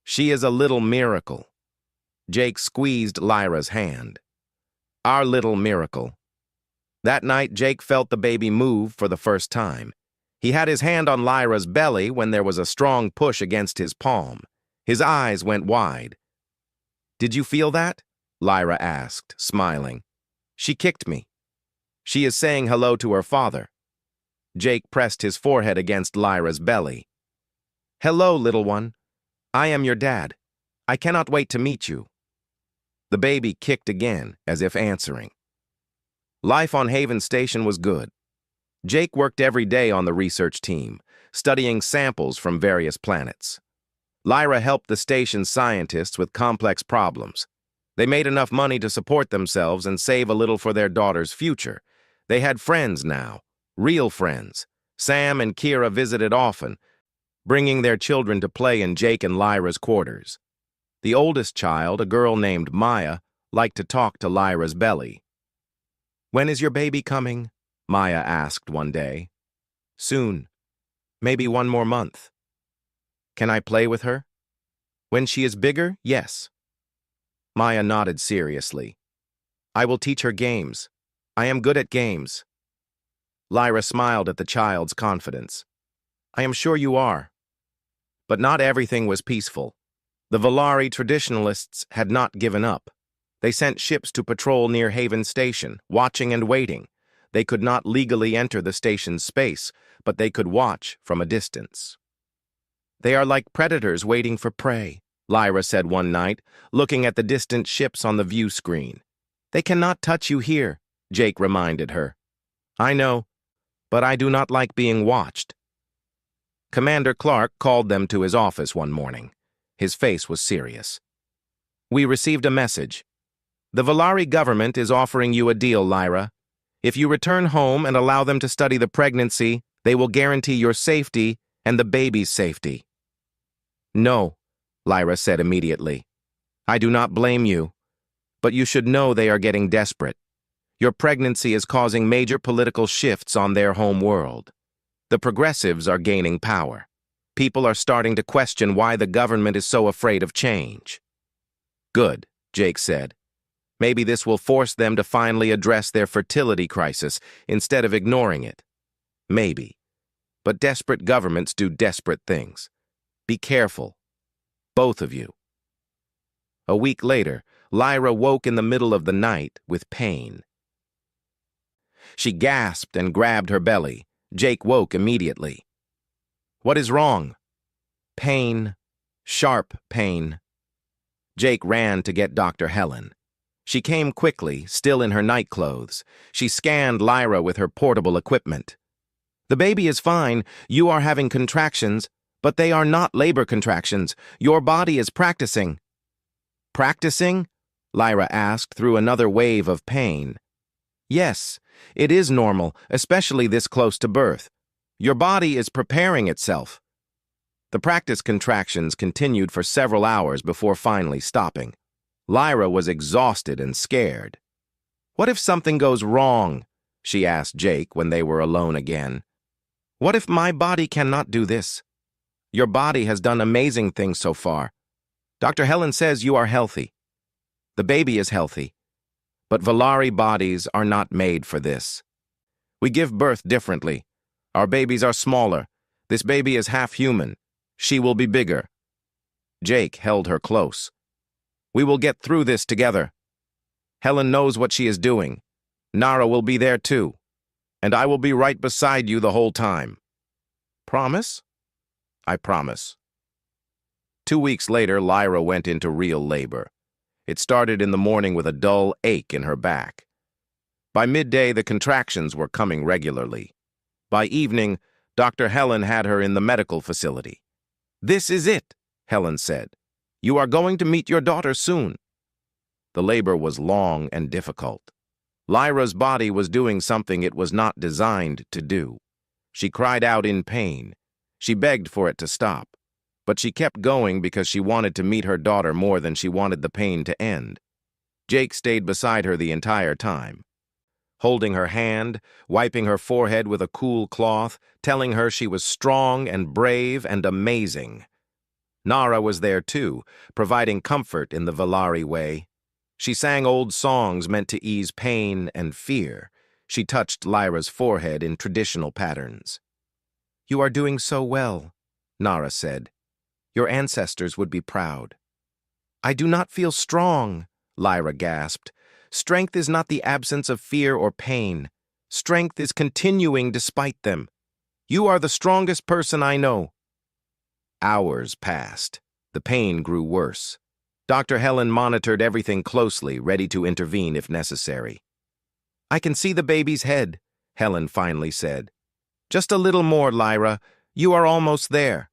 Speaker 1: She is a little miracle. Jake squeezed Lyra's hand. Our little miracle. That night, Jake felt the baby move for the first time. He had his hand on Lyra's belly when there was a strong push against his palm. His eyes went wide. Did you feel that? Lyra asked, smiling. She kicked me. She is saying hello to her father. Jake pressed his forehead against Lyra's belly. Hello, little one. I am your dad. I cannot wait to meet you. The baby kicked again, as if answering. Life on Haven Station was good. Jake worked every day on the research team, studying samples from various planets. Lyra helped the station's scientists with complex problems. They made enough money to support themselves and save a little for their daughter's future. They had friends now, real friends. Sam and Kira visited often, bringing their children to play in Jake and Lyra's quarters. The oldest child, a girl named Maya, liked to talk to Lyra's belly. When is your baby coming? Maya asked one day. Soon. Maybe 1 more month. Can I play with her? When she is bigger, yes. Maya nodded seriously. I will teach her games. I am good at games. Lyra smiled at the child's confidence. I am sure you are. But not everything was peaceful. The Valari traditionalists had not given up. They sent ships to patrol near Haven Station, watching and waiting. They could not legally enter the station's space, but they could watch from a distance. They are like predators waiting for prey, Lyra said one night, looking at the distant ships on the view screen. They cannot touch you here. Jake reminded her. I know, but I do not like being watched. Commander Clark called them to his office one morning. His face was serious. We received a message. The Valari government is offering you a deal, Lyra. If you return home and allow them to study the pregnancy, they will guarantee your safety and the baby's safety. No, Lyra said immediately. I do not blame you, but you should know they are getting desperate. Your pregnancy is causing major political shifts on their home world. The progressives are gaining power. People are starting to question why the government is so afraid of change. Good, Jake said. Maybe this will force them to finally address their fertility crisis instead of ignoring it. Maybe. But desperate governments do desperate things. Be careful. Both of you. A week later, Lyra woke in the middle of the night with pain. She gasped and grabbed her belly. Jake woke immediately. What is wrong? Pain. Sharp pain. Jake ran to get Dr. Helen. She came quickly, still in her nightclothes. She scanned Lyra with her portable equipment. The baby is fine. You are having contractions, but they are not labor contractions. Your body is practicing. Practicing? Lyra asked through another wave of pain. Yes, it is normal, especially this close to birth. Your body is preparing itself. The practice contractions continued for several hours before finally stopping. Lyra was exhausted and scared. What if something goes wrong? She asked Jake when they were alone again. What if my body cannot do this? Your body has done amazing things so far. Dr. Helen says you are healthy. The baby is healthy. But Valari bodies are not made for this. We give birth differently. Our babies are smaller. This baby is half human. She will be bigger. Jake held her close. We will get through this together. Helen knows what she is doing. Nara will be there too. And I will be right beside you the whole time. Promise? I promise. 2 weeks later, Lyra went into real labor. It started in the morning with a dull ache in her back. By midday, the contractions were coming regularly. By evening, Dr. Helen had her in the medical facility. This is it, Helen said. You are going to meet your daughter soon. The labor was long and difficult. Lyra's body was doing something it was not designed to do. She cried out in pain. She begged for it to stop. But she kept going because she wanted to meet her daughter more than she wanted the pain to end. Jake stayed beside her the entire time, holding her hand, wiping her forehead with a cool cloth, telling her she was strong and brave and amazing. Nara was there too, providing comfort in the Valari way. She sang old songs meant to ease pain and fear. She touched Lyra's forehead in traditional patterns. You are doing so well, Nara said. Your ancestors would be proud. I do not feel strong, Lyra gasped. Strength is not the absence of fear or pain. Strength is continuing despite them. You are the strongest person I know. Hours passed. The pain grew worse. Dr. Helen monitored everything closely, ready to intervene if necessary. I can see the baby's head, Helen finally said. Just a little more, Lyra. You are almost there.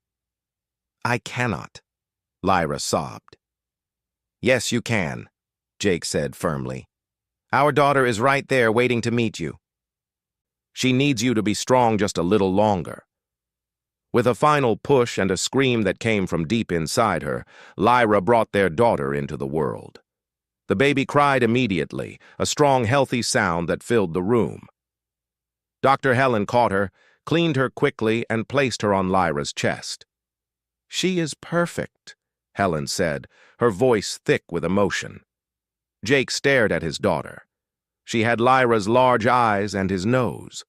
Speaker 1: I cannot, Lyra sobbed. Yes, you can, Jake said firmly. Our daughter is right there waiting to meet you. She needs you to be strong just a little longer. With a final push and a scream that came from deep inside her, Lyra brought their daughter into the world. The baby cried immediately, a strong, healthy sound that filled the room. Dr. Helen caught her, cleaned her quickly, and placed her on Lyra's chest. She is perfect, Helen said, her voice thick with emotion. Jake stared at his daughter. She had Lyra's large eyes and his nose.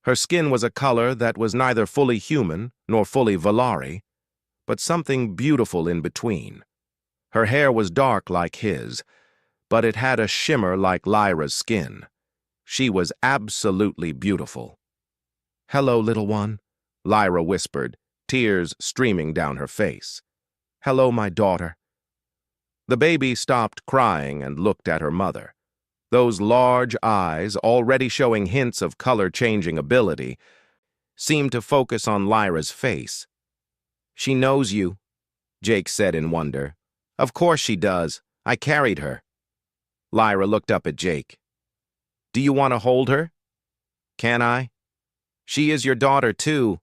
Speaker 1: Her skin was a color that was neither fully human nor fully Valari, but something beautiful in between. Her hair was dark like his, but it had a shimmer like Lyra's skin. She was absolutely beautiful. Hello, little one, Lyra whispered, tears streaming down her face. Hello, my daughter. The baby stopped crying and looked at her mother. Those large eyes, already showing hints of color-changing ability, seemed to focus on Lyra's face. "She knows you," Jake said in wonder. "Of course she does. I carried her." Lyra looked up at Jake. "Do you want to hold her?" "Can I?" "She is your daughter, too."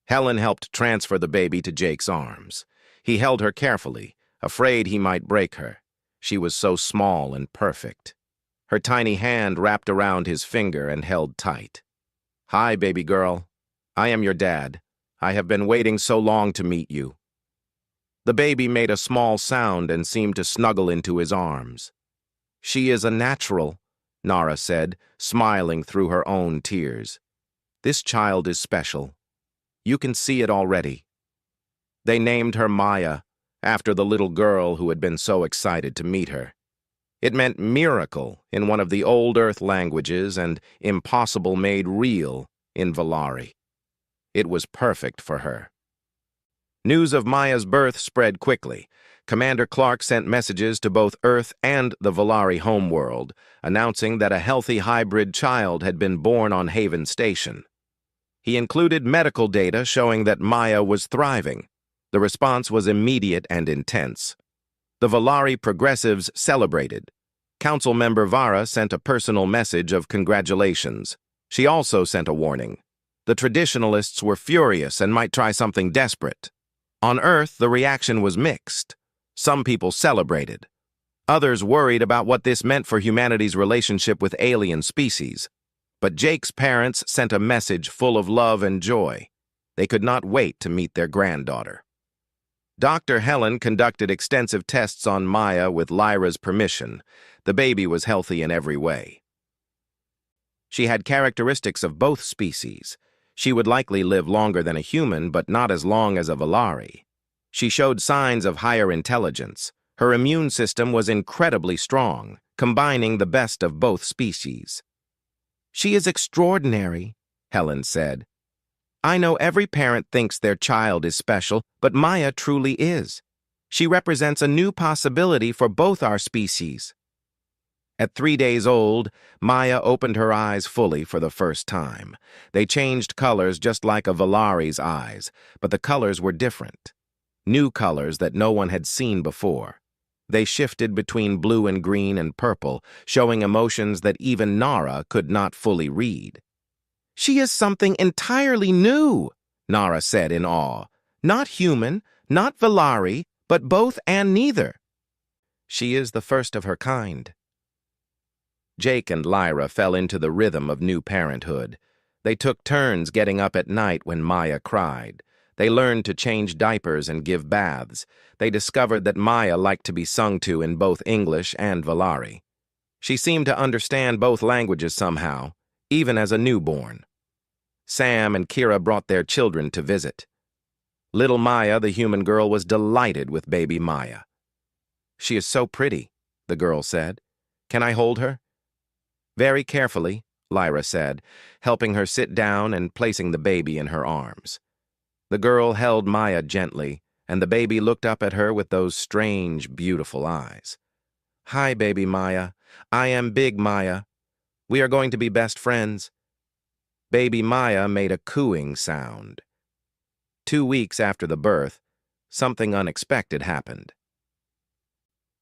Speaker 1: Helen helped transfer the baby to Jake's arms. He held her carefully, afraid he might break her. She was so small and perfect. Her tiny hand wrapped around his finger and held tight. "Hi, baby girl. I am your dad. I have been waiting so long to meet you." The baby made a small sound and seemed to snuggle into his arms. "She is a natural," Nara said, smiling through her own tears. "This child is special. You can see it already." They named her Maya, after the little girl who had been so excited to meet her. It meant miracle in one of the old Earth languages and impossible made real in Valari. It was perfect for her. News of Maya's birth spread quickly. Commander Clark sent messages to both Earth and the Valari homeworld, announcing that a healthy hybrid child had been born on Haven Station. He included medical data showing that Maya was thriving. The response was immediate and intense. The Valari progressives celebrated. Council member Vara sent a personal message of congratulations. She also sent a warning. The traditionalists were furious and might try something desperate. On Earth, the reaction was mixed. Some people celebrated. Others worried about what this meant for humanity's relationship with alien species. But Jake's parents sent a message full of love and joy. They could not wait to meet their granddaughter. Dr. Helen conducted extensive tests on Maya with Lyra's permission. The baby was healthy in every way. She had characteristics of both species. She would likely live longer than a human, but not as long as a Valari. She showed signs of higher intelligence. Her immune system was incredibly strong, combining the best of both species. "She is extraordinary," Helen said. "I know every parent thinks their child is special, but Maya truly is. She represents a new possibility for both our species." At 3 days old, Maya opened her eyes fully for the first time. They changed colors just like a Valari's eyes, but the colors were different. New colors that no one had seen before. They shifted between blue and green and purple, showing emotions that even Nara could not fully read. "She is something entirely new," Nara said in awe. "Not human, not Valari, but both and neither. She is the first of her kind." Jake and Lyra fell into the rhythm of new parenthood. They took turns getting up at night when Maya cried. They learned to change diapers and give baths. They discovered that Maya liked to be sung to in both English and Valari. She seemed to understand both languages somehow, even as a newborn. Sam and Kira brought their children to visit. Little Maya, the human girl, was delighted with baby Maya. "She is so pretty," the girl said. "Can I hold her?" "Very carefully," Lyra said, helping her sit down and placing the baby in her arms. The girl held Maya gently, and the baby looked up at her with those strange, beautiful eyes. "Hi, baby Maya. I am Big Maya. We are going to be best friends." Baby Maya made a cooing sound. 2 weeks after the birth, something unexpected happened.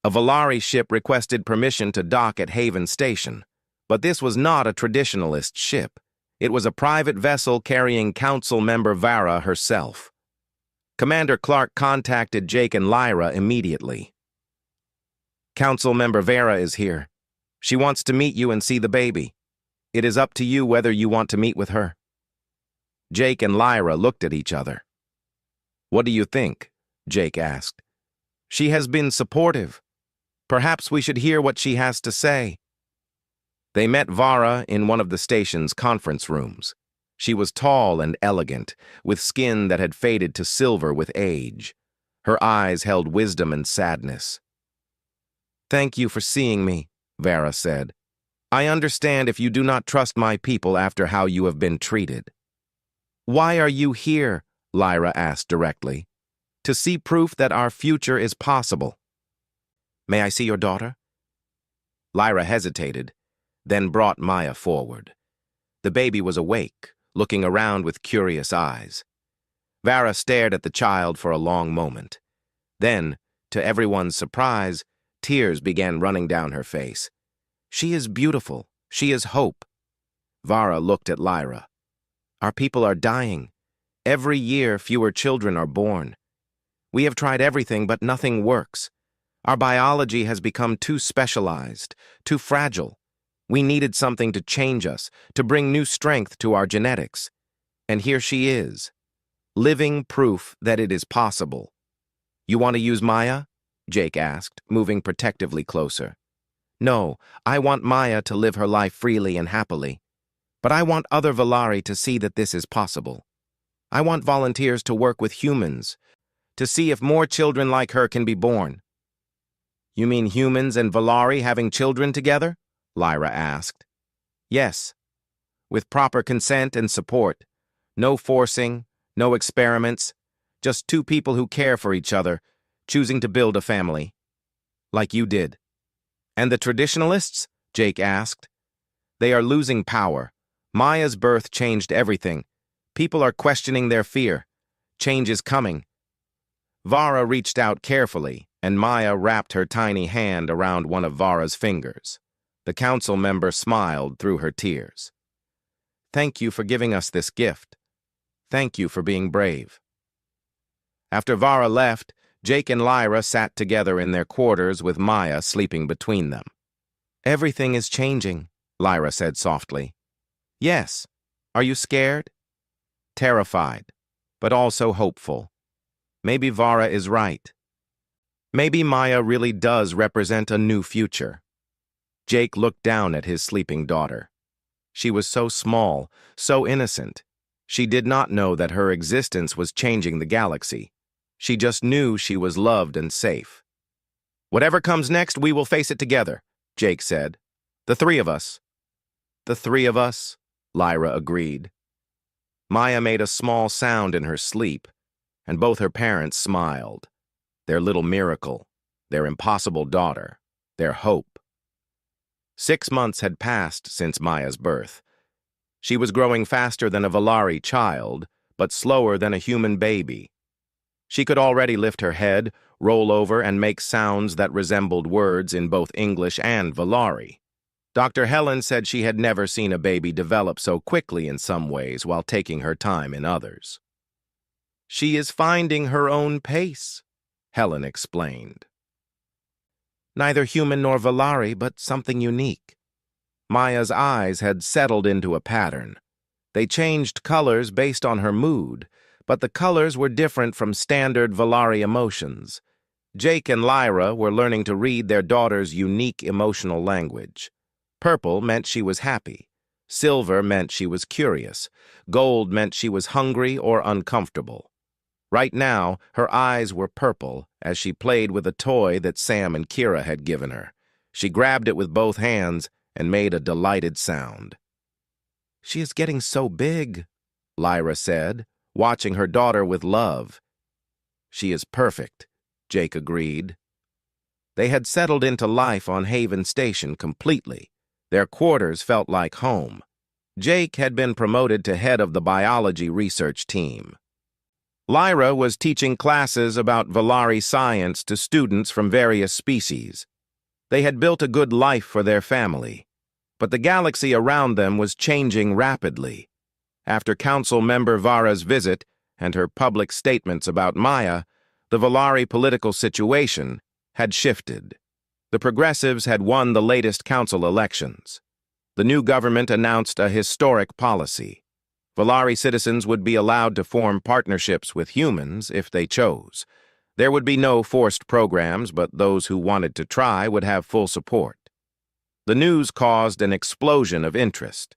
Speaker 1: A Valari ship requested permission to dock at Haven Station, but this was not a traditionalist ship. It was a private vessel carrying Council member Vara herself. Commander Clark contacted Jake and Lyra immediately. "Council member Vara is here. She wants to meet you and see the baby. It is up to you whether you want to meet with her." Jake and Lyra looked at each other. "What do you think?" Jake asked. "She has been supportive. Perhaps we should hear what she has to say." They met Vara in one of the station's conference rooms. She was tall and elegant, with skin that had faded to silver with age. Her eyes held wisdom and sadness. "Thank you for seeing me," Vara said. "I understand if you do not trust my people after how you have been treated." "Why are you here?" Lyra asked directly. "To see proof that our future is possible." "May I see your daughter?" Lyra hesitated, then brought Maya forward. The baby was awake, looking around with curious eyes. Vara stared at the child for a long moment. Then, to everyone's surprise, tears began running down her face. "She is beautiful. She is hope." Vara looked at Lyra. "Our people are dying. Every year, fewer children are born. We have tried everything, but nothing works. Our biology has become too specialized, too fragile. We needed something to change us, to bring new strength to our genetics. And here she is, living proof that it is possible." "You want to use Maya?" Jake asked, moving protectively closer. "No, I want Maya to live her life freely and happily. But I want other Valari to see that this is possible. I want volunteers to work with humans, to see if more children like her can be born." "You mean humans and Valari having children together?" Lyra asked. "Yes, with proper consent and support. No forcing, no experiments, just two people who care for each other, choosing to build a family. Like you did." "And the traditionalists?" Jake asked. "They are losing power. Maya's birth changed everything. People are questioning their fear. Change is coming." Vara reached out carefully, and Maya wrapped her tiny hand around one of Vara's fingers. The council member smiled through her tears. "Thank you for giving us this gift. Thank you for being brave." After Vara left, Jake and Lyra sat together in their quarters with Maya sleeping between them. "Everything is changing," Lyra said softly. "Yes. Are you scared?" "Terrified, but also hopeful. Maybe Vara is right. Maybe Maya really does represent a new future." Jake looked down at his sleeping daughter. She was so small, so innocent. She did not know that her existence was changing the galaxy. She just knew she was loved and safe. "Whatever comes next, we will face it together," Jake said. "The three of us." "The three of us," Lyra agreed. Maya made a small sound in her sleep, and both her parents smiled. Their little miracle, their impossible daughter, their hope. 6 months had passed since Maya's birth. She was growing faster than a Valari child, but slower than a human baby. She could already lift her head, roll over, and make sounds that resembled words in both English and Valari. Dr. Helen said she had never seen a baby develop so quickly in some ways while taking her time in others. "She is finding her own pace," Helen explained. "Neither human nor Valari, but something unique." Maya's eyes had settled into a pattern. They changed colors based on her mood, but the colors were different from standard Valari emotions. Jake and Lyra were learning to read their daughter's unique emotional language. Purple meant she was happy. Silver meant she was curious. Gold meant she was hungry or uncomfortable. Right now, her eyes were purple as she played with a toy that Sam and Kira had given her. She grabbed it with both hands and made a delighted sound. "She is getting so big," Lyra said, watching her daughter with love. "She is perfect," Jake agreed. They had settled into life on Haven Station completely. Their quarters felt like home. Jake had been promoted to head of the biology research team. Lyra was teaching classes about Valari science to students from various species. They had built a good life for their family, but the galaxy around them was changing rapidly. After Council Member Vara's visit and her public statements about Maya, the Valari political situation had shifted. The progressives had won the latest council elections. The new government announced a historic policy. Valari citizens would be allowed to form partnerships with humans if they chose. There would be no forced programs, but those who wanted to try would have full support. The news caused an explosion of interest.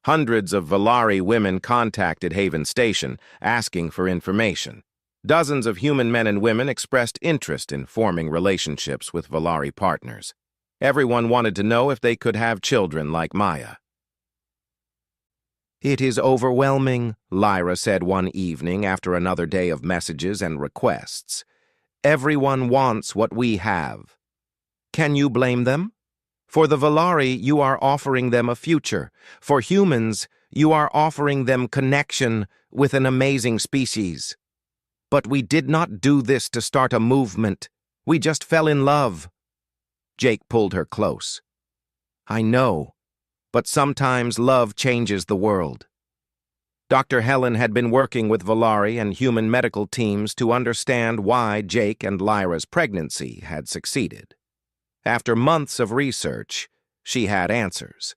Speaker 1: Hundreds of Valari women contacted Haven Station, asking for information. Dozens of human men and women expressed interest in forming relationships with Valari partners. Everyone wanted to know if they could have children like Maya. "It is overwhelming," Lyra said one evening after another day of messages and requests. "Everyone wants what we have. Can you blame them?" For the Valari, you are offering them a future. For humans, you are offering them connection with an amazing species. But we did not do this to start a movement. We just fell in love. Jake pulled her close. I know, but sometimes love changes the world. Dr. Helen had been working with Valari and human medical teams to understand why Jake and Lyra's pregnancy had succeeded. After months of research, she had answers.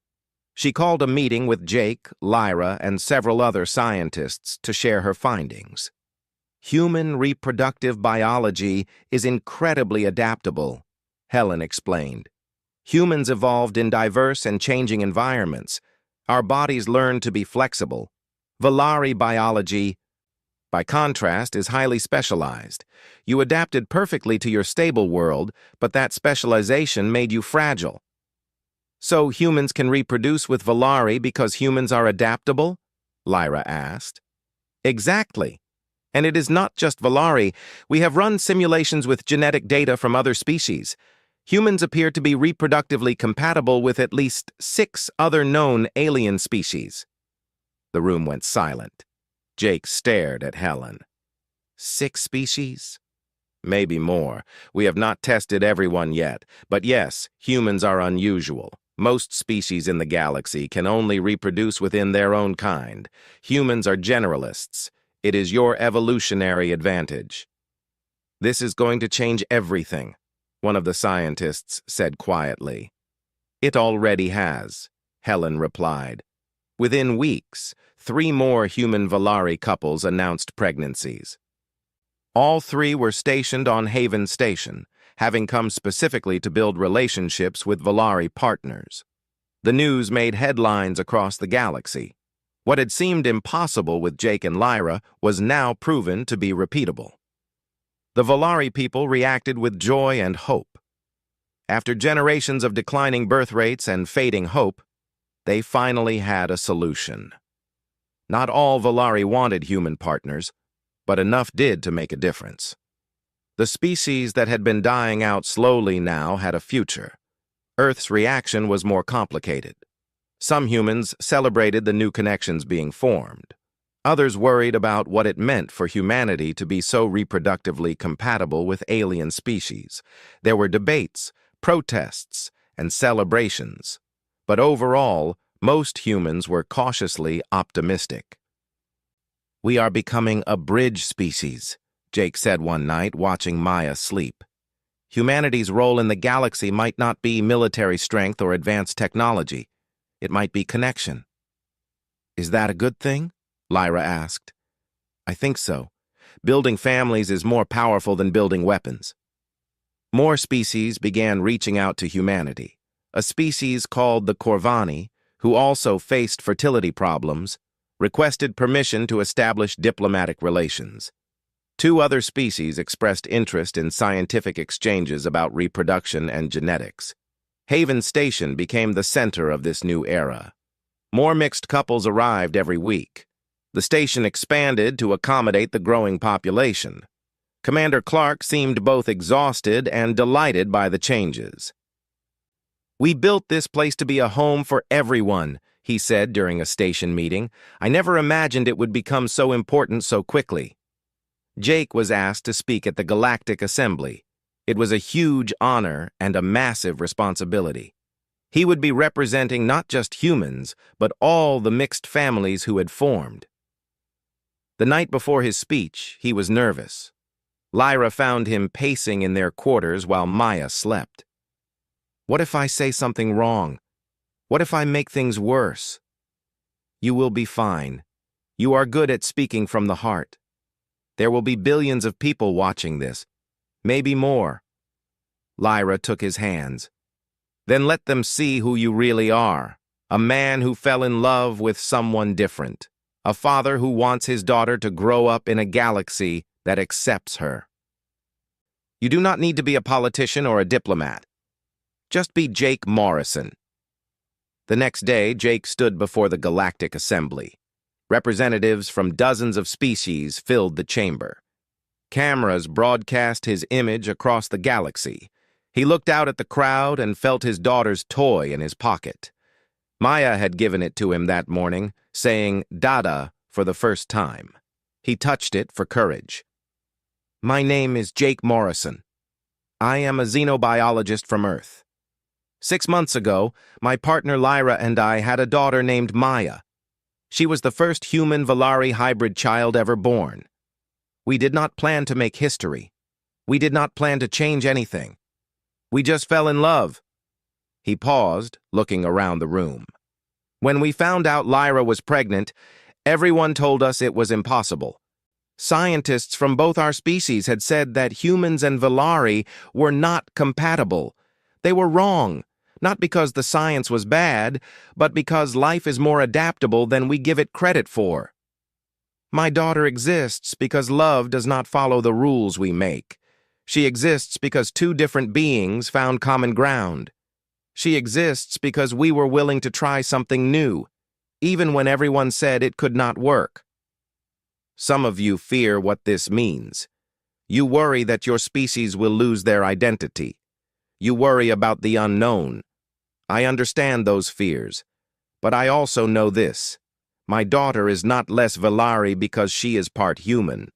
Speaker 1: She called a meeting with Jake, Lyra, and several other scientists to share her findings. Human reproductive biology is incredibly adaptable, Helen explained. Humans evolved in diverse and changing environments. Our bodies learn to be flexible. Valari biology, by contrast, is highly specialized. You adapted perfectly to your stable world, but that specialization made you fragile. So humans can reproduce with Valari because humans are adaptable? Lyra asked. Exactly. And it is not just Valari. We have run simulations with genetic data from other species. Humans appear to be reproductively compatible with at least 6 other known alien species. The room went silent. Jake stared at Helen. 6 species? Maybe more. We have not tested everyone yet. But yes, humans are unusual. Most species in the galaxy can only reproduce within their own kind. Humans are generalists. It is your evolutionary advantage. This is going to change everything, one of the scientists said quietly. It already has, Helen replied. Within weeks, 3 more human Valari couples announced pregnancies. All 3 were stationed on Haven Station, having come specifically to build relationships with Valari partners. The news made headlines across the galaxy. What had seemed impossible with Jake and Lyra was now proven to be repeatable. The Valari people reacted with joy and hope. After generations of declining birth rates and fading hope, they finally had a solution. Not all Valari wanted human partners, but enough did to make a difference. The species that had been dying out slowly now had a future. Earth's reaction was more complicated. Some humans celebrated the new connections being formed. Others worried about what it meant for humanity to be so reproductively compatible with alien species. There were debates, protests, and celebrations. But overall, most humans were cautiously optimistic. We are becoming a bridge species, Jake said one night, watching Maya sleep. Humanity's role in the galaxy might not be military strength or advanced technology. It might be connection. Is that a good thing? Lyra asked. I think so. Building families is more powerful than building weapons. More species began reaching out to humanity. A species called the Corvani, who also faced fertility problems, requested permission to establish diplomatic relations. 2 other species expressed interest in scientific exchanges about reproduction and genetics. Haven Station became the center of this new era. More mixed couples arrived every week. The station expanded to accommodate the growing population. Commander Clark seemed both exhausted and delighted by the changes. We built this place to be a home for everyone, he said during a station meeting. I never imagined it would become so important so quickly. Jake was asked to speak at the Galactic Assembly. It was a huge honor and a massive responsibility. He would be representing not just humans, but all the mixed families who had formed. The night before his speech, he was nervous. Lyra found him pacing in their quarters while Maya slept. What if I say something wrong? What if I make things worse? You will be fine. You are good at speaking from the heart. There will be billions of people watching this, maybe more. Lyra took his hands. Then let them see who you really are. A man who fell in love with someone different. A father who wants his daughter to grow up in a galaxy that accepts her. You do not need to be a politician or a diplomat. Just be Jake Morrison. The next day, Jake stood before the Galactic Assembly. Representatives from dozens of species filled the chamber. Cameras broadcast his image across the galaxy. He looked out at the crowd and felt his daughter's toy in his pocket. Maya had given it to him that morning, saying "Dada" for the first time. He touched it for courage. "My name is Jake Morrison. I am a xenobiologist from Earth. 6 months ago, my partner Lyra and I had a daughter named Maya. She was the first human-Valari hybrid child ever born. We did not plan to make history. We did not plan to change anything. We just fell in love." He paused, looking around the room. "When we found out Lyra was pregnant, everyone told us it was impossible. Scientists from both our species had said that humans and Valari were not compatible. They were wrong, not because the science was bad, but because life is more adaptable than we give it credit for. My daughter exists because love does not follow the rules we make. She exists because two different beings found common ground. She exists because we were willing to try something new, even when everyone said it could not work. Some of you fear what this means. You worry that your species will lose their identity. You worry about the unknown. I understand those fears, but I also know this. My daughter is not less Valari because she is part human.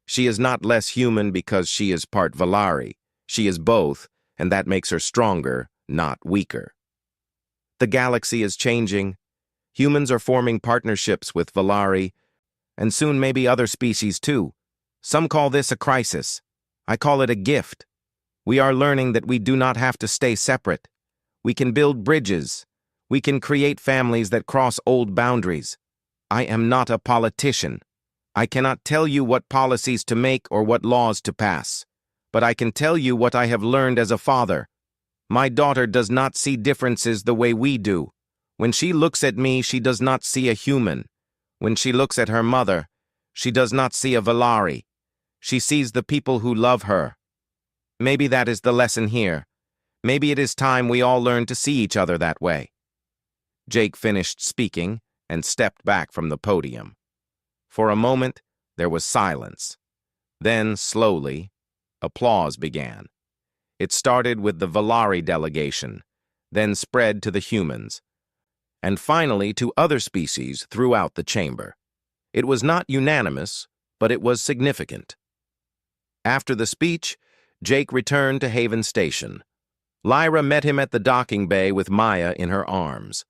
Speaker 1: She is not less human because she is part Valari. She is both, and that makes her stronger, not weaker. The galaxy is changing. Humans are forming partnerships with Valari, and soon maybe other species too. Some call this a crisis. I call it a gift. We are learning that we do not have to stay separate. We can build bridges. We can create families that cross old boundaries. I am not a politician. I cannot tell you what policies to make or what laws to pass. But I can tell you what I have learned as a father. My daughter does not see differences the way we do. When she looks at me, she does not see a human. When she looks at her mother, she does not see a Valari. She sees the people who love her. Maybe that is the lesson here. Maybe it is time we all learn to see each other that way." Jake finished speaking and stepped back from the podium. For a moment, there was silence. Then, slowly, applause began. It started with the Valari delegation, then spread to the humans, and finally to other species throughout the chamber. It was not unanimous, but it was significant. After the speech, Jake returned to Haven Station. Lyra met him at the docking bay with Maya in her arms.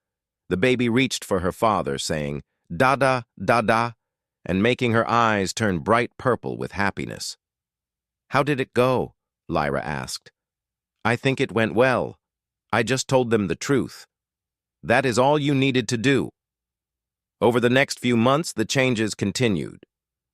Speaker 1: The baby reached for her father, saying, "Dada, Dada," and making her eyes turn bright purple with happiness. "How did it go?" Lyra asked. "I think it went well. I just told them the truth. That is all you needed to do." Over the next few months, the changes continued.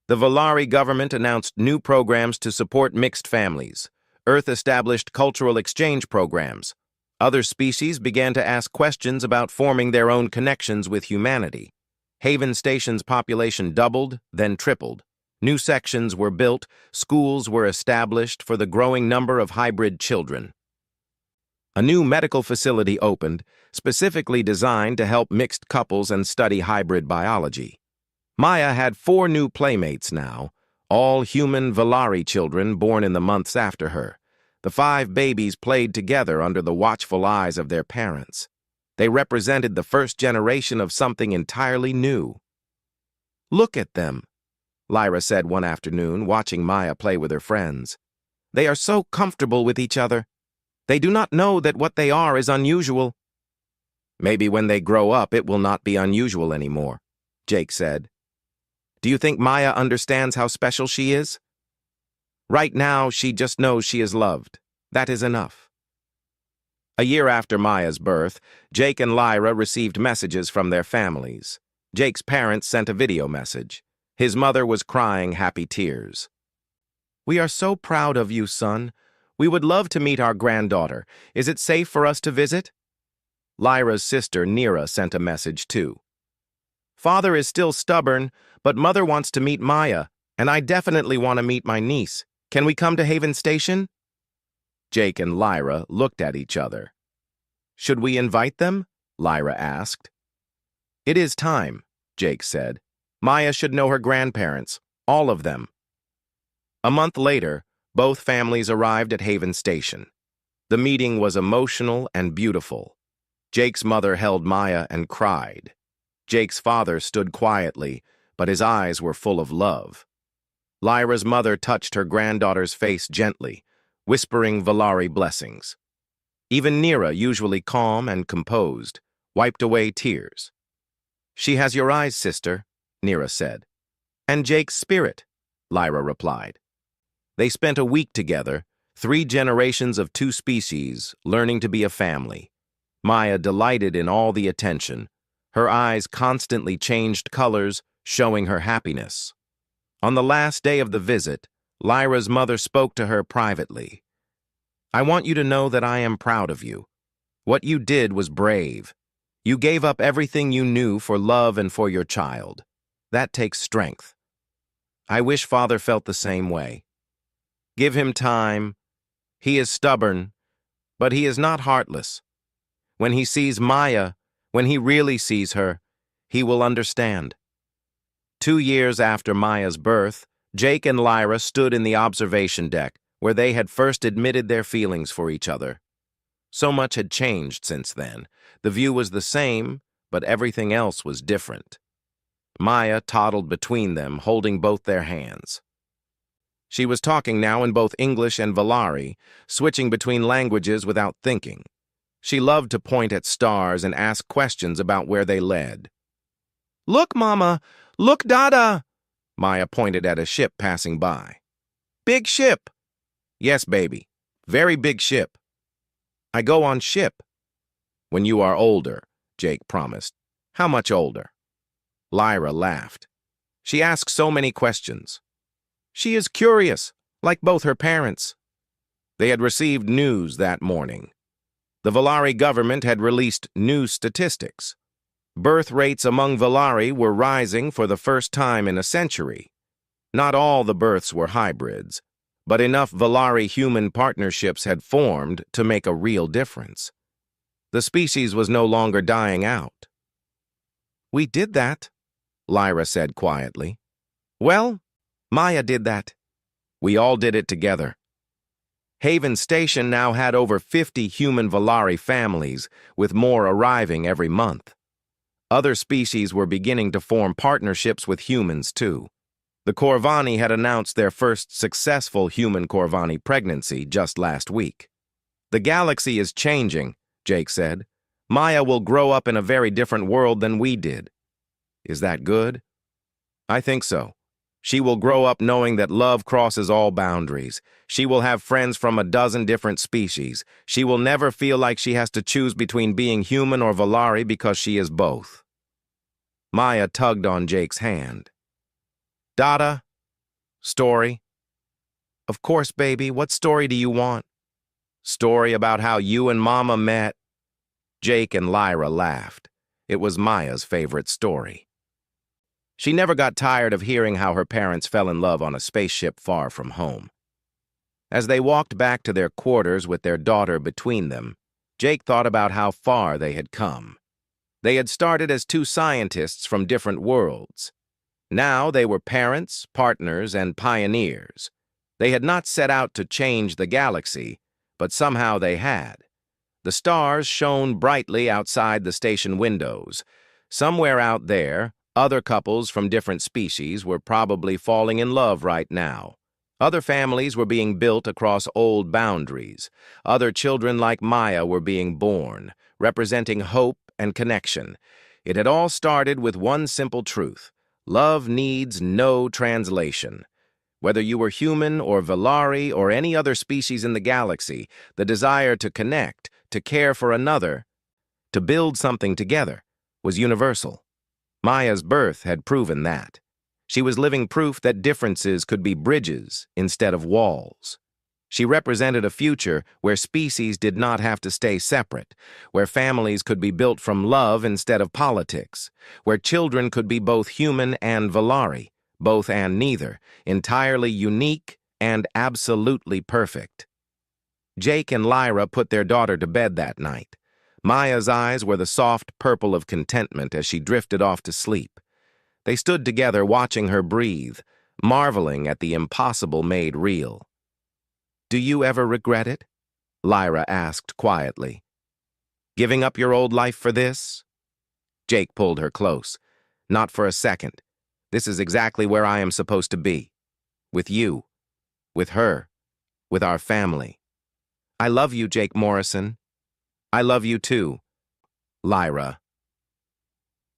Speaker 1: The Valari government announced new programs to support mixed families. Earth established cultural exchange programs. Other species began to ask questions about forming their own connections with humanity. Haven Station's population doubled, then tripled. New sections were built, schools were established for the growing number of hybrid children. A new medical facility opened, specifically designed to help mixed couples and study hybrid biology. Maya had 4 new playmates now, all human Valari children born in the months after her. The 5 babies played together under the watchful eyes of their parents. They represented the first generation of something entirely new. "Look at them," Lyra said one afternoon, watching Maya play with her friends. "They are so comfortable with each other. They do not know that what they are is unusual." "Maybe when they grow up, it will not be unusual anymore," Jake said. "Do you think Maya understands how special she is?" "Right now, she just knows she is loved. That is enough." A year after Maya's birth, Jake and Lyra received messages from their families. Jake's parents sent a video message. His mother was crying happy tears. "We are so proud of you, son. We would love to meet our granddaughter. Is it safe for us to visit?" Lyra's sister, Neera, sent a message too. "Father is still stubborn, but Mother wants to meet Maya, and I definitely want to meet my niece. Can we come to Haven Station?" Jake and Lyra looked at each other. "Should we invite them?" Lyra asked. "It is time," Jake said. "Maya should know her grandparents, all of them." A month later, both families arrived at Haven Station. The meeting was emotional and beautiful. Jake's mother held Maya and cried. Jake's father stood quietly, but his eyes were full of love. Lyra's mother touched her granddaughter's face gently, whispering Valari blessings. Even Nira, usually calm and composed, wiped away tears. "She has your eyes, sister," Nira said. "And Jake's spirit," Lyra replied. They spent a week together, 3 generations of 2 species, learning to be a family. Maya delighted in all the attention. Her eyes constantly changed colors, showing her happiness. On the last day of the visit, Lyra's mother spoke to her privately. "I want you to know that I am proud of you. What you did was brave. You gave up everything you knew for love and for your child. That takes strength. I wish Father felt the same way. Give him time. He is stubborn, but he is not heartless. When he sees Maya, when he really sees her, he will understand." 2 years after Maya's birth, Jake and Lyra stood in the observation deck, where they had first admitted their feelings for each other. So much had changed since then. The view was the same, but everything else was different. Maya toddled between them, holding both their hands. She was talking now in both English and Valari, switching between languages without thinking. She loved to point at stars and ask questions about where they led. "Look, Mama! Look, Dada!" Maya pointed at a ship passing by. "Big ship!" "Yes, baby. Very big ship. I go on ship." "When you are older," Jake promised. "How much older?" Lyra laughed. "She asks so many questions. She is curious, like both her parents." They had received news that morning. The Valari government had released new statistics. Birth rates among Valari were rising for the first time in a century. Not all the births were hybrids, but enough Valari-human partnerships had formed to make a real difference. The species was no longer dying out. "We did that," Lyra said quietly. "Well, Maya did that. We all did it together." Haven Station now had over 50 human Valari families, with more arriving every month. Other species were beginning to form partnerships with humans, too. The Corvani had announced their first successful human Corvani pregnancy just last week. "The galaxy is changing," Jake said. "Maya will grow up in a very different world than we did." "Is that good?" "I think so. She will grow up knowing that love crosses all boundaries. She will have friends from a dozen different species. She will never feel like she has to choose between being human or Valari because she is both." Maya tugged on Jake's hand. "Dada? Story?" "Of course, baby. What story do you want?" "Story about how you and Mama met." Jake and Lyra laughed. It was Maya's favorite story. She never got tired of hearing how her parents fell in love on a spaceship far from home. As they walked back to their quarters with their daughter between them, Jake thought about how far they had come. They had started as 2 scientists from different worlds. Now they were parents, partners, and pioneers. They had not set out to change the galaxy, but somehow they had. The stars shone brightly outside the station windows. Somewhere out there, other couples from different species were probably falling in love right now. Other families were being built across old boundaries. Other children like Maya were being born, representing hope and connection. It had all started with one simple truth: love needs no translation. Whether you were human or Valari or any other species in the galaxy, the desire to connect, to care for another, to build something together, was universal. Maya's birth had proven that. She was living proof that differences could be bridges instead of walls. She represented a future where species did not have to stay separate, where families could be built from love instead of politics, where children could be both human and Valari, both and neither, entirely unique and absolutely perfect. Jake and Lyra put their daughter to bed that night. Maya's eyes were the soft purple of contentment as she drifted off to sleep. They stood together watching her breathe, marveling at the impossible made real. "Do you ever regret it?" Lyra asked quietly. Giving up your old life for this? Jake pulled her close. Not for a second. This is exactly where I am supposed to be. With you. With her. With our family. I love you, Jake Morrison. I love you too. Lyra.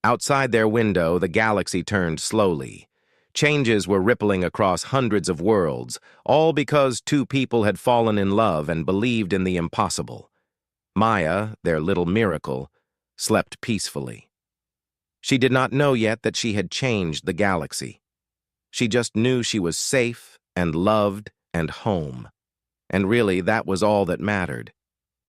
Speaker 1: Outside their window, the galaxy turned slowly. Changes were rippling across hundreds of worlds, all because two people had fallen in love and believed in the impossible. Maya, their little miracle, slept peacefully. She did not know yet that she had changed the galaxy. She just knew she was safe and loved and home. And really, that was all that mattered.